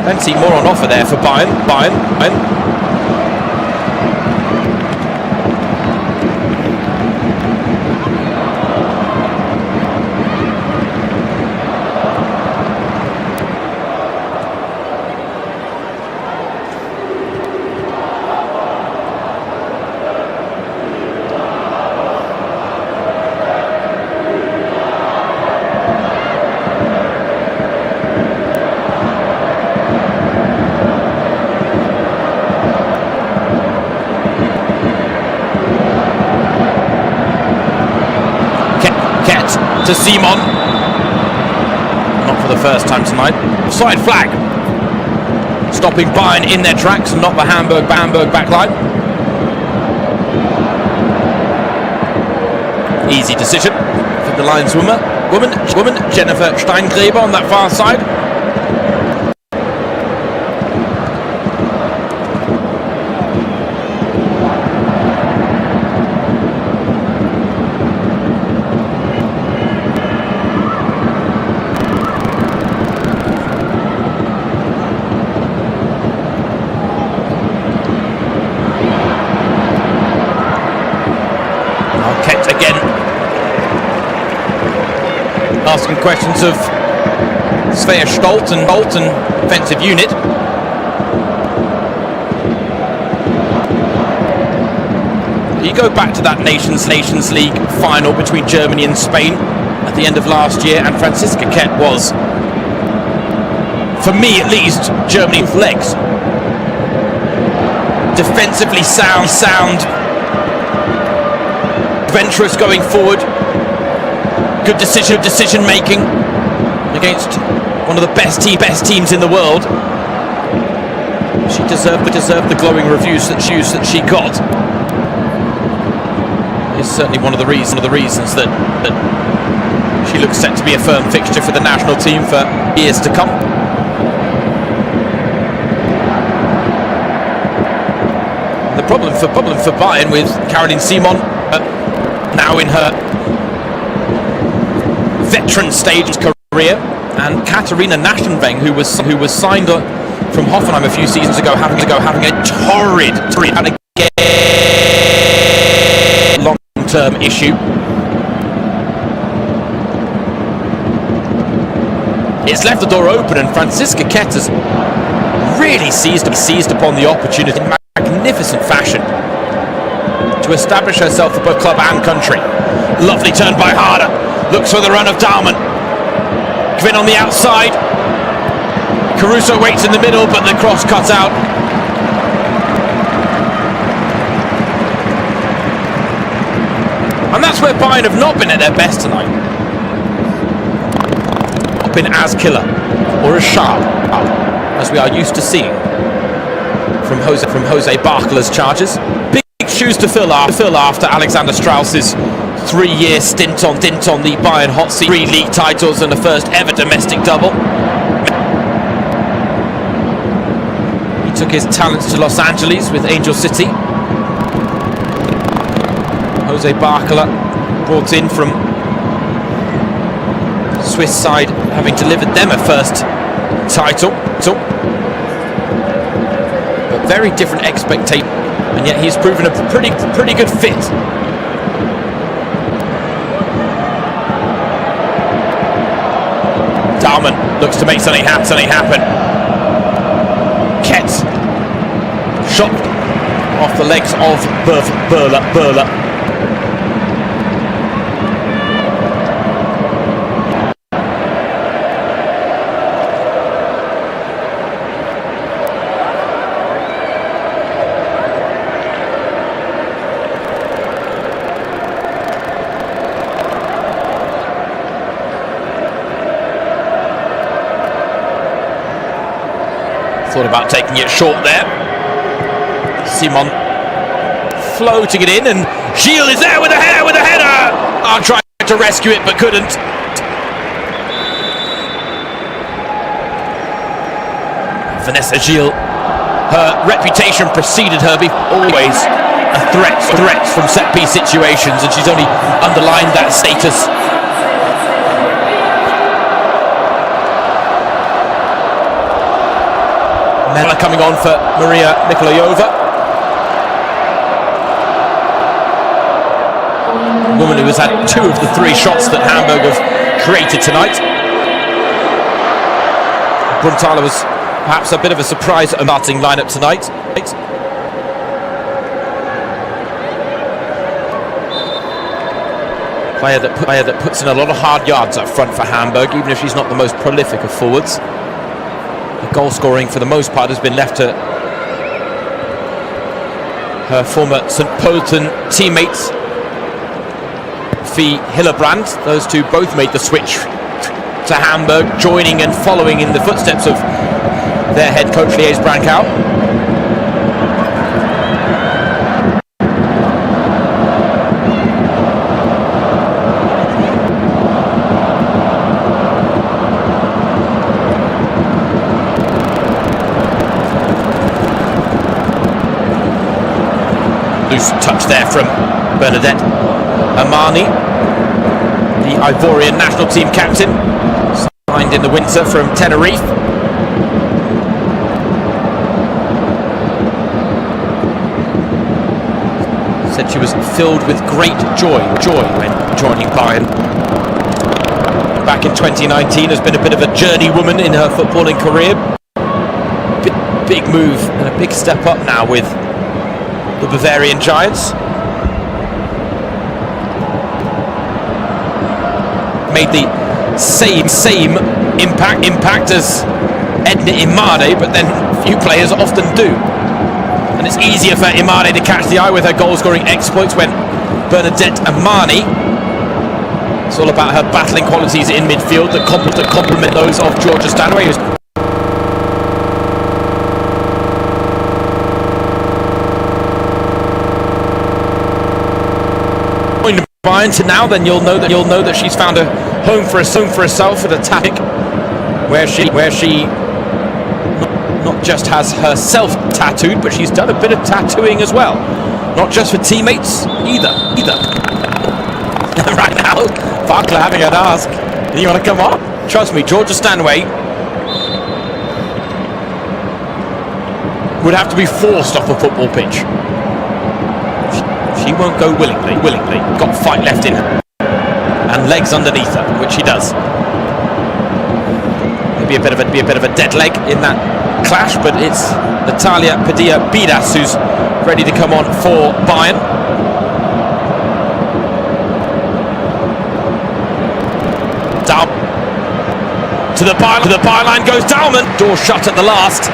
plenty more on offer there for Bayern. To Simon, not for the first time tonight. Offside flag, stopping Bayern in their tracks and not the Hamburg backline. Easy decision for the lineswoman, Jennifer Steingräber on that far side. Asking questions of Svea Stolt and offensive unit. You go back to that Nations League final between Germany and Spain at the end of last year, and Franziska Ket was, for me at least, Germany's legs. Defensively sound, adventurous going forward. Good decision making against one of the best teams in the world. She deserved the glowing reviews that she got. Is certainly one of the reasons that she looks set to be a firm fixture for the national team for years to come. The problem for Bayern with Caroline Simon now in her veteran stage career, and Katharina Naschenweng, who was signed from Hoffenheim a few seasons ago, having a torrid long-term issue. It's left the door open, and Franziska Ketters really seized upon the opportunity in magnificent fashion to establish herself for both club and country. Lovely turn by Harder. Looks for the run of Dahlmann. Kvinn on the outside. Caruso waits in the middle, but the cross cuts out. And that's where Bayern have not been at their best tonight. Not been as killer or as sharp as we are used to seeing from Jose Barkela's charges. Big shoes to fill after Alexander Strauss's 3-year stint on the Bayern hot seat. 3 league titles and the first ever domestic double. He took his talents to Los Angeles with Angel City. Jose Barkela brought in from Swiss side, having delivered them a first title. But very different expectation, and yet he's proven a pretty good fit. Dahlmann looks to make something happen. Ketz shot off the legs of Burla. Thought about taking it short there. Simon floating it in, and Gilles is there with a header. I tried to rescue it but couldn't. Vanessa Gilles, her reputation preceded her, always a threat from set piece situations, and she's only underlined that status. Coming on for Maria Nikolayova, a woman who has had 2 of the 3 shots that Hamburg have created tonight. Brunthala was perhaps a bit of a surprise at starting lineup tonight. Player that puts in a lot of hard yards up front for Hamburg, even if she's not the most prolific of forwards. The goal scoring for the most part has been left to her former St. Pölten teammates, Fie Hillebrand. Those two both made the switch to Hamburg, joining and following in the footsteps of their head coach Lies Brankau. Loose touch there from Bernadette Amani, the Ivorian national team captain, signed in the winter from Tenerife. Said she was filled with great joy when joining Bayern. Back in 2019, has been a bit of a journeywoman in her footballing career. Big move and a big step up now with the Bavarian Giants. Made the same impact as Edna Imade, but then few players often do. And it's easier for Imade to catch the eye with her goal-scoring exploits when Bernadette Amani. It's all about her battling qualities in midfield that complement those of Georgia Stanway, who's Bayern to now, then you'll know that she's found a home for herself at a tactic where she not just has herself tattooed, but she's done a bit of tattooing as well, not just for teammates either. Right now, Barkela having an ask, you want to come on? Trust me, Georgia Stanway would have to be forced off a football pitch. She won't go willingly. Got fight left in her. And legs underneath her, which she does. Maybe a bit of a dead leg in that clash, but it's Natalia Padilla-Bidas who's ready to come on for Bayern. To the byline goes Dalman. Door shut at the last.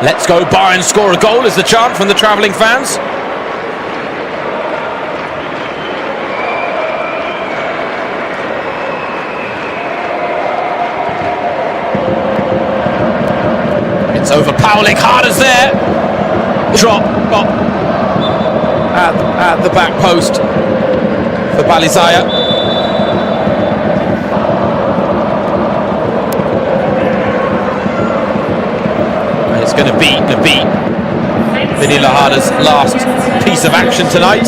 Let's go Bayern score a goal is the chant from the travelling fans. It's over Paulik, Harder's there. Drop at the back post for Balizaya. It's going to be Pernille Harder's last piece of action tonight.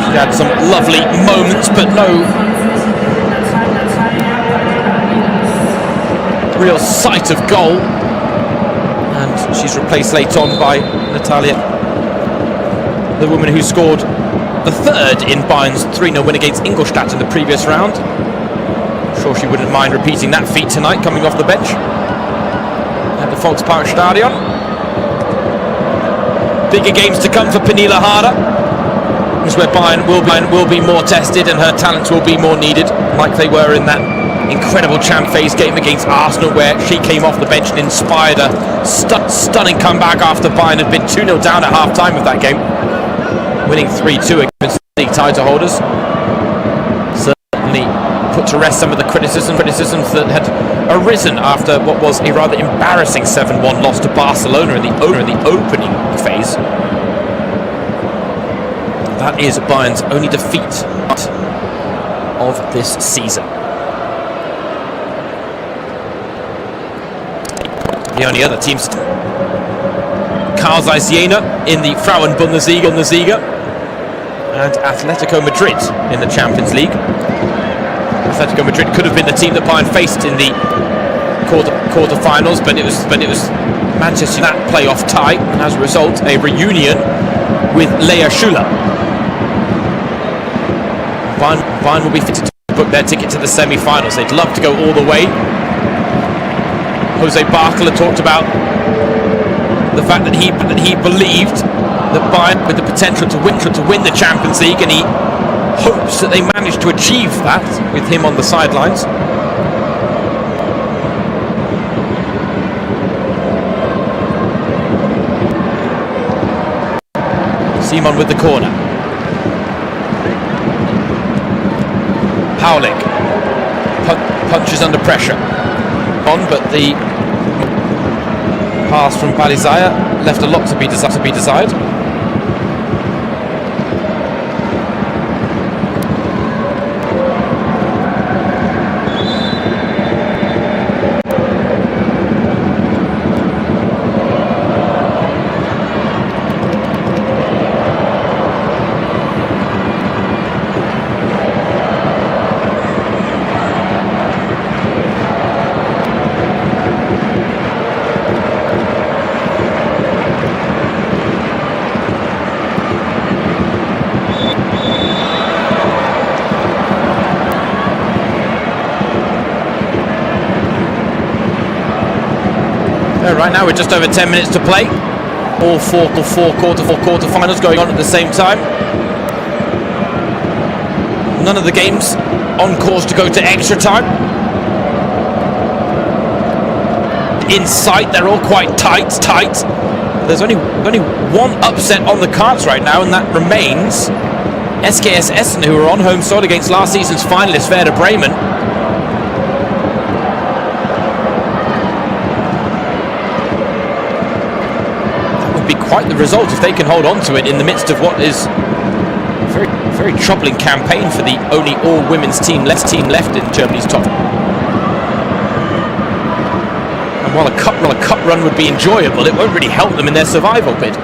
She had some lovely moments, but no real sight of goal. And she's replaced late on by Natalia, the woman who scored the third in Bayern's 3-0 win against Ingolstadt in the previous round. I'm sure she wouldn't mind repeating that feat tonight, coming off the bench at the Volksparkstadion. Bigger games to come for Pernille Harder. This is where Bayern will be more tested and her talents will be more needed, like they were in that incredible champ phase game against Arsenal, where she came off the bench and inspired a stunning comeback after Bayern had been 2-0 down at half-time of that game, winning 3-2 against the league title holders. Certainly put to rest some of the criticisms that had arisen after what was a rather embarrassing 7-1 loss to Barcelona in the opening phase. That is Bayern's only defeat of this season. The only other teams, Karl Zeiss Jena in the Frauen-Bundesliga and Atletico Madrid in the Champions League. Atletico Madrid could have been the team that Bayern faced in the quarterfinals, but it was Manchester United playoff tie, and as a result, a reunion with Lea Schuler. Bayern will be fitted to book their ticket to the semi-finals. They'd love to go all the way. Jose Barkel talked about the fact that he believed that Bayern with the potential to win the Champions League, and he hopes that they manage to achieve that with him on the sidelines. Simon with the corner. Paulik punches under pressure. But the pass from Balizaya left a lot to be desired. Right now we're just over 10 minutes to play. All four quarterfinals going on at the same time. None of the games on course to go to extra time. In sight, they're all quite tight. There's only one upset on the cards right now, and that remains SKS Essen, who are on home soil against last season's finalist Werder Bremen. Quite the result if they can hold on to it in the midst of what is a very, very troubling campaign for the only all-women's team left in Germany's top. while a cup run would be enjoyable, it won't really help them in their survival bid.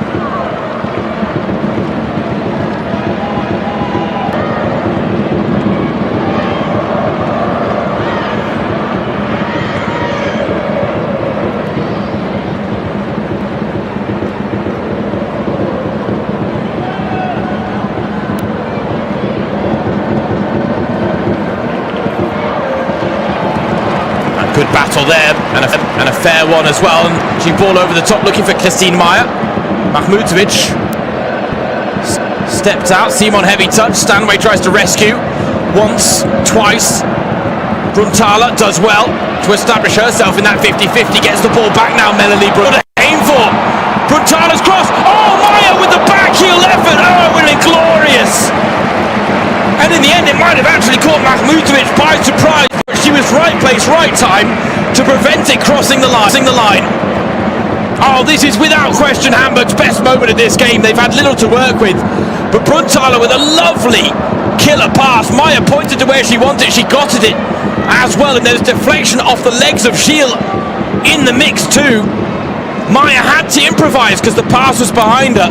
Good battle there, and a fair one as well. And she ball over the top, looking for Christine Meyer. Mahmutovic stepped out. Simon heavy touch. Stanway tries to rescue once, twice. Brunthala does well to establish herself in that 50-50. Gets the ball back now. Melanie Brun aim for Brunthala's cross. Oh, Meyer with the back heel effort. Oh, really glorious. And in the end, it might have actually caught Mahmutovic by surprise. She was right place, right time to prevent it crossing the line. Oh, this is without question Hamburg's best moment of this game. They've had little to work with, but Brunthala with a lovely killer pass. Meyer pointed to where she wanted, she got it as well, and there's deflection off the legs of Schiel in the mix too. Meyer had to improvise because the pass was behind her.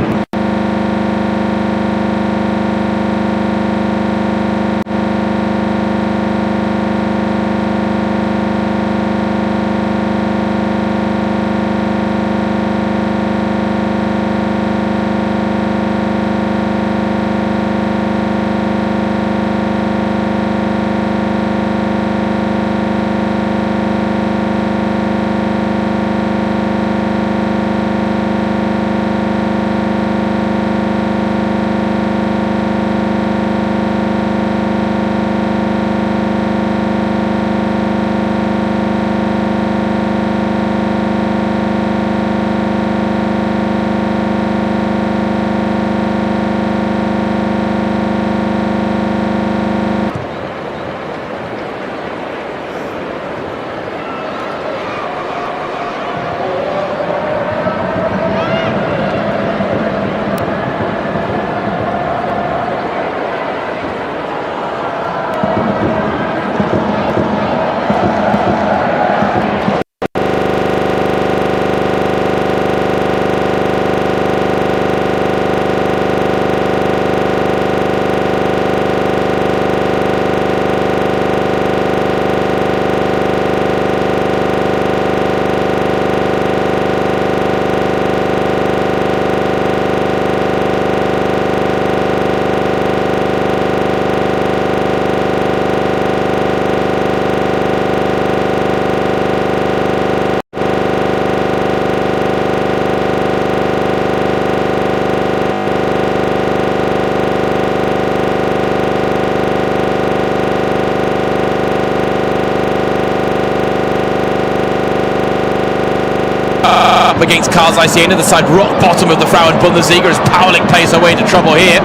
Against Karlsruhe, the other side, rock bottom of the Frauen Bundesliga as Paulik plays her way into trouble here.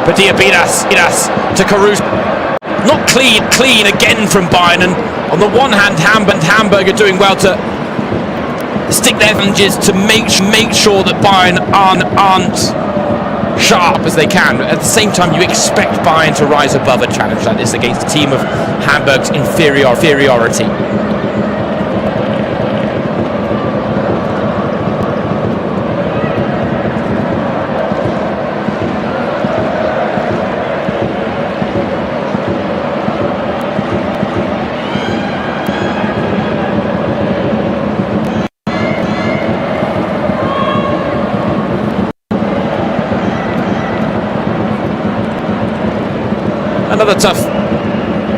But Diabiras to Caruso. Not clean again from Bayern. And on the one hand, Hamburger doing well to stick their hinges to make sure that Bayern aren't sharp as they can. At the same time, you expect Bayern to rise above a challenge like this against a team of Hamburg's inferiority. Another tough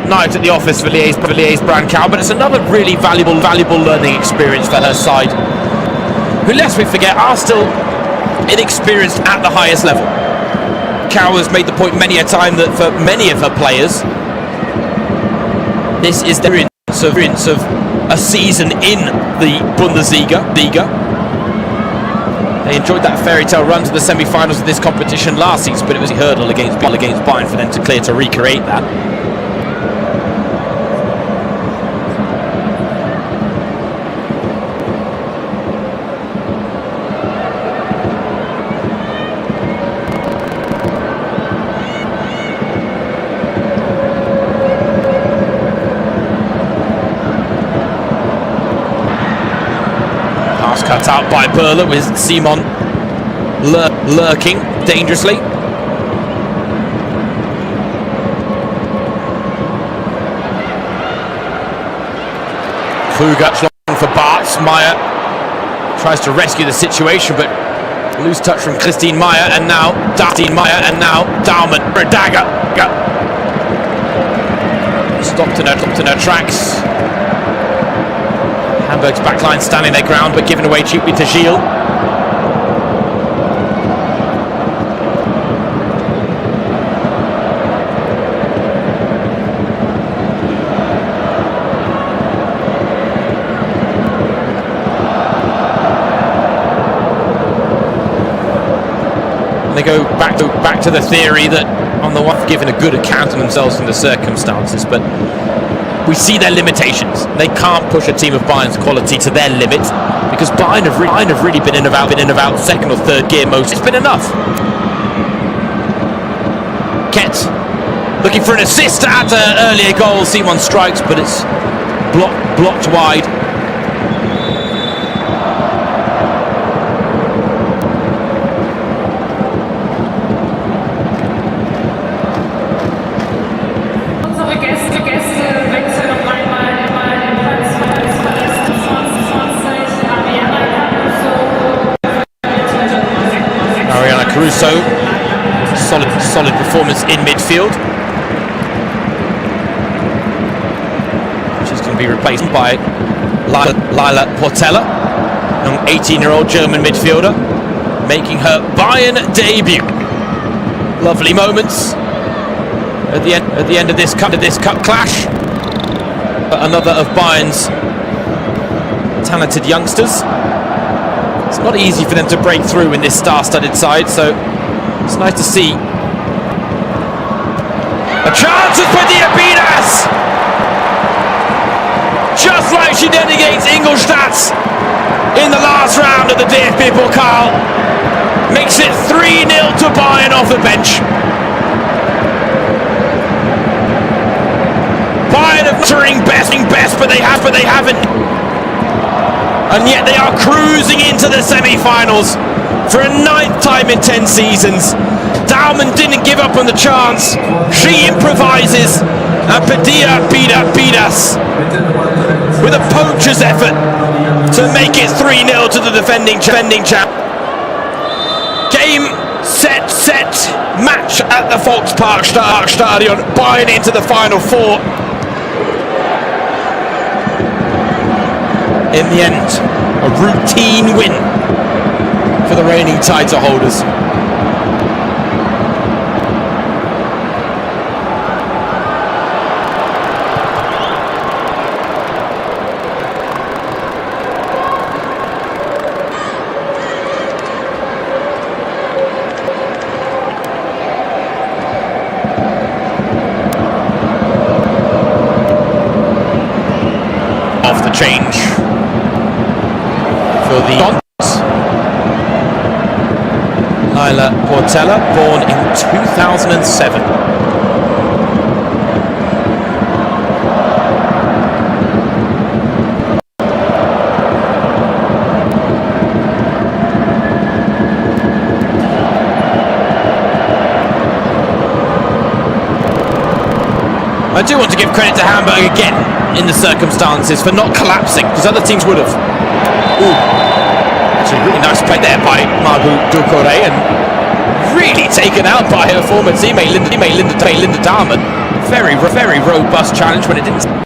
night at the office for Liège Brankow, but it's another really valuable learning experience for her side, who, lest we forget, are still inexperienced at the highest level. Cow has made the point many a time that for many of her players, this is the experience of a season in the Bundesliga. They enjoyed that fairy tale run to the semi-finals of this competition last season, but it was a hurdle against Bayern for them to clear to recreate that. Cut out by Perla with Simon lurking dangerously. Kugac long for Bartz. Meyer tries to rescue the situation, but loose touch from Christine Meyer, and now Daumann for a dagger. Stopped in her tracks. Hamburg's backline standing their ground, but given away cheaply to Gilles. They go back to the theory that on the one given a good account of themselves in the circumstances, but we see their limitations. They can't push a team of Bayern's quality to their limit because Bayern have really been in about second or third gear most. It's been enough. Kett looking for an assist at an earlier goal. Simon strikes, but it's blocked wide. Caruso, solid performance in midfield. She's going to be replaced by Lila Portela, young 18-year-old German midfielder, making her Bayern debut. Lovely moments at the end of this cup clash. But another of Bayern's talented youngsters. It's not easy for them to break through in this star-studded side, so it's nice to see. A chance for Diabinas! Just like she did against Ingolstadt in the last round of the DFB-Pokal. Makes it 3-0 to Bayern off the bench. Bayern are entering best, but they haven't. And yet they are cruising into the semi-finals for a 9th time in 10 seasons. Daumann didn't give up on the chance. She improvises, and Padilla beat us with a poacher's effort to make it 3-0 to the defending champ. Game, set, match at the Volkspark Stadion. Bayern into the final four. In the end, a routine win for the reigning title holders. Off the change for the Dons. Lila Portela, born in 2007. I do want to give credit to Hamburg again in the circumstances for not collapsing, because other teams would have. Ooh. Actually, really nice play there by Margot Ducouré, and really taken out by her former teammate Linda Daumann. Very robust challenge when it didn't.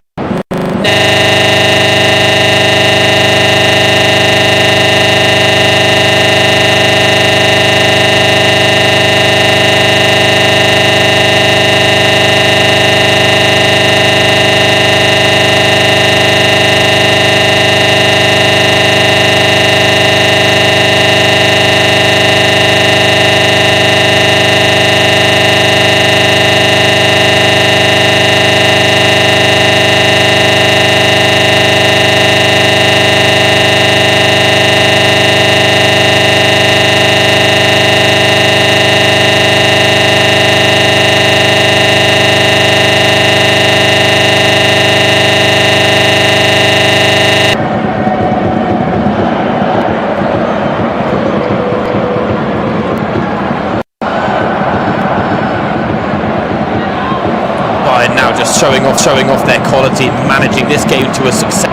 showing off their quality and managing this game to a success.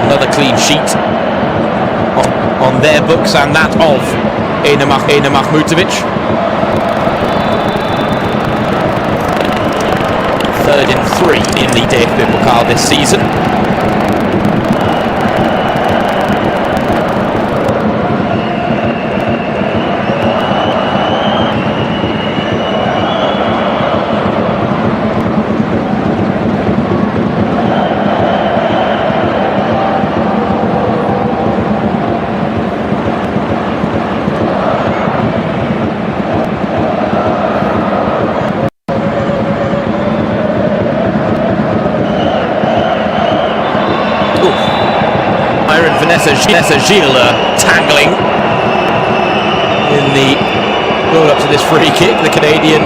Another clean sheet on their books, and that of Ena Mahmutovic. Third in 3 in the DFB-Pokal this season. Vanessa Gilles tangling in the build-up to this free kick. The Canadian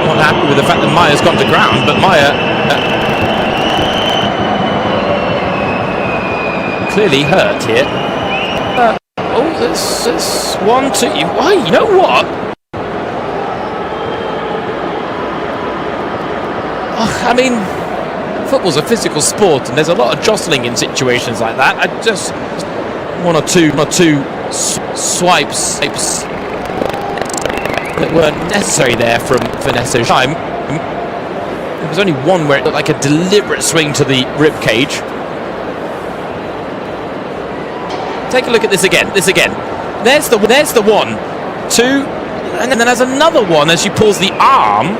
not happy with the fact that Maya's gone to ground, but Maya clearly hurt here. This 1-2. Why? You know what? I mean, football's a physical sport, and there's a lot of jostling in situations like that. I just one or two swipes that weren't necessary there from Vanessa. There was only one where it looked like a deliberate swing to the rib cage. Take a look at this again. There's the 1, 2, and then there's another one as she pulls the arm.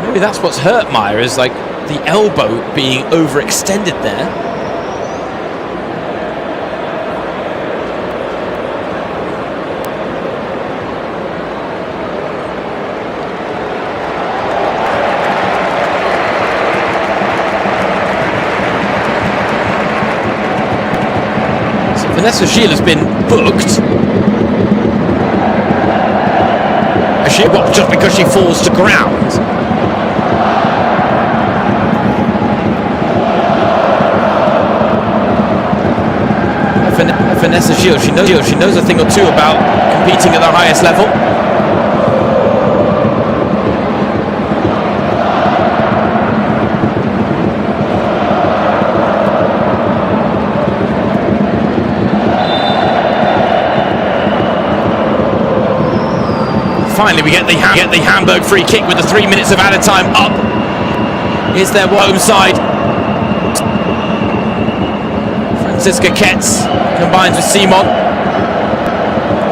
Maybe that's what's hurt Maya, is like the elbow being overextended there. So Vanessa Gilles has been booked. Just because she falls to ground. Vanessa Gilles, she knows a thing or two about competing at the highest level. Finally, we get the Hamburg free kick with the 3 minutes of added time up. Is their home side? Franziska Ketz combines with Simon.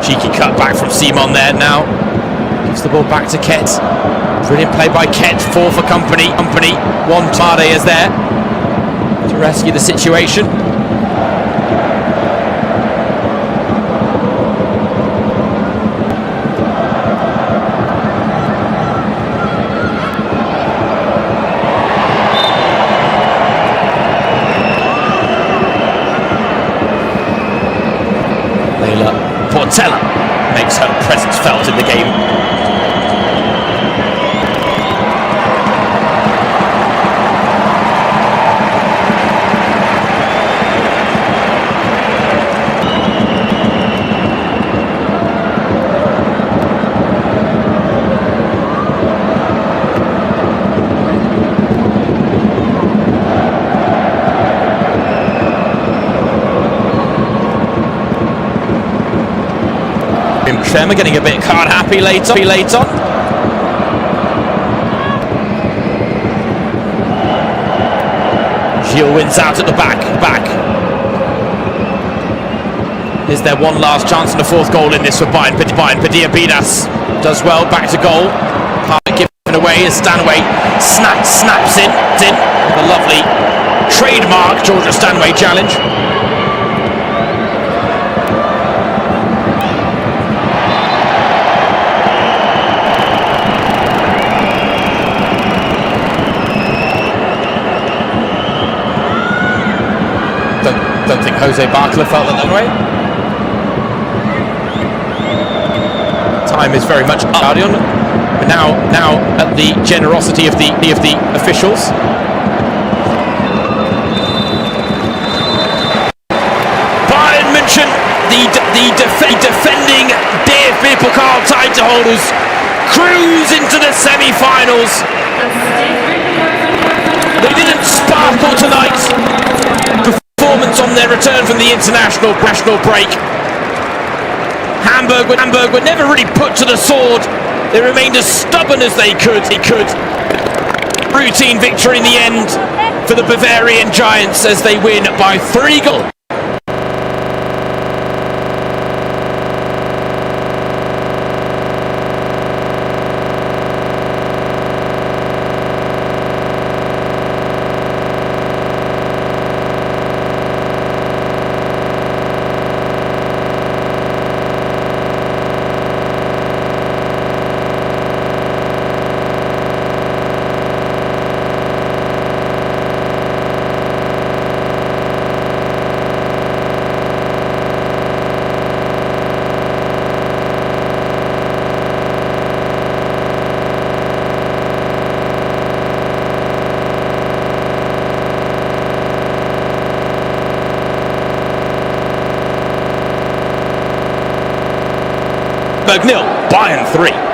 Cheeky cut back from Simon there now. Gives the ball back to Ketz. Brilliant play by Ketz. 4 for company. One Tade is there to rescue the situation. Portela makes her presence felt in the game. Sherma getting a bit card happy late on. Gilles wins out at the back. Is there one last chance and a 4th goal in this for Bayern? Padilla Bidas does well, back to goal. Part given away as Stanway snaps in with a lovely trademark Georgia Stanway challenge. Don't think Jose Barkla felt that way. Time is very much up. We're now at the generosity of the officials. Bayern Munchen, the defending DFB-Pokal title holders, cruise into the semi-finals. They didn't sparkle tonight. Performance on their return from the international break. Hamburg were never really put to the sword. They remained as stubborn as they could. Routine victory in the end for the Bavarian Giants as they win by 3 goals. Hamburg 0, Bayern 3.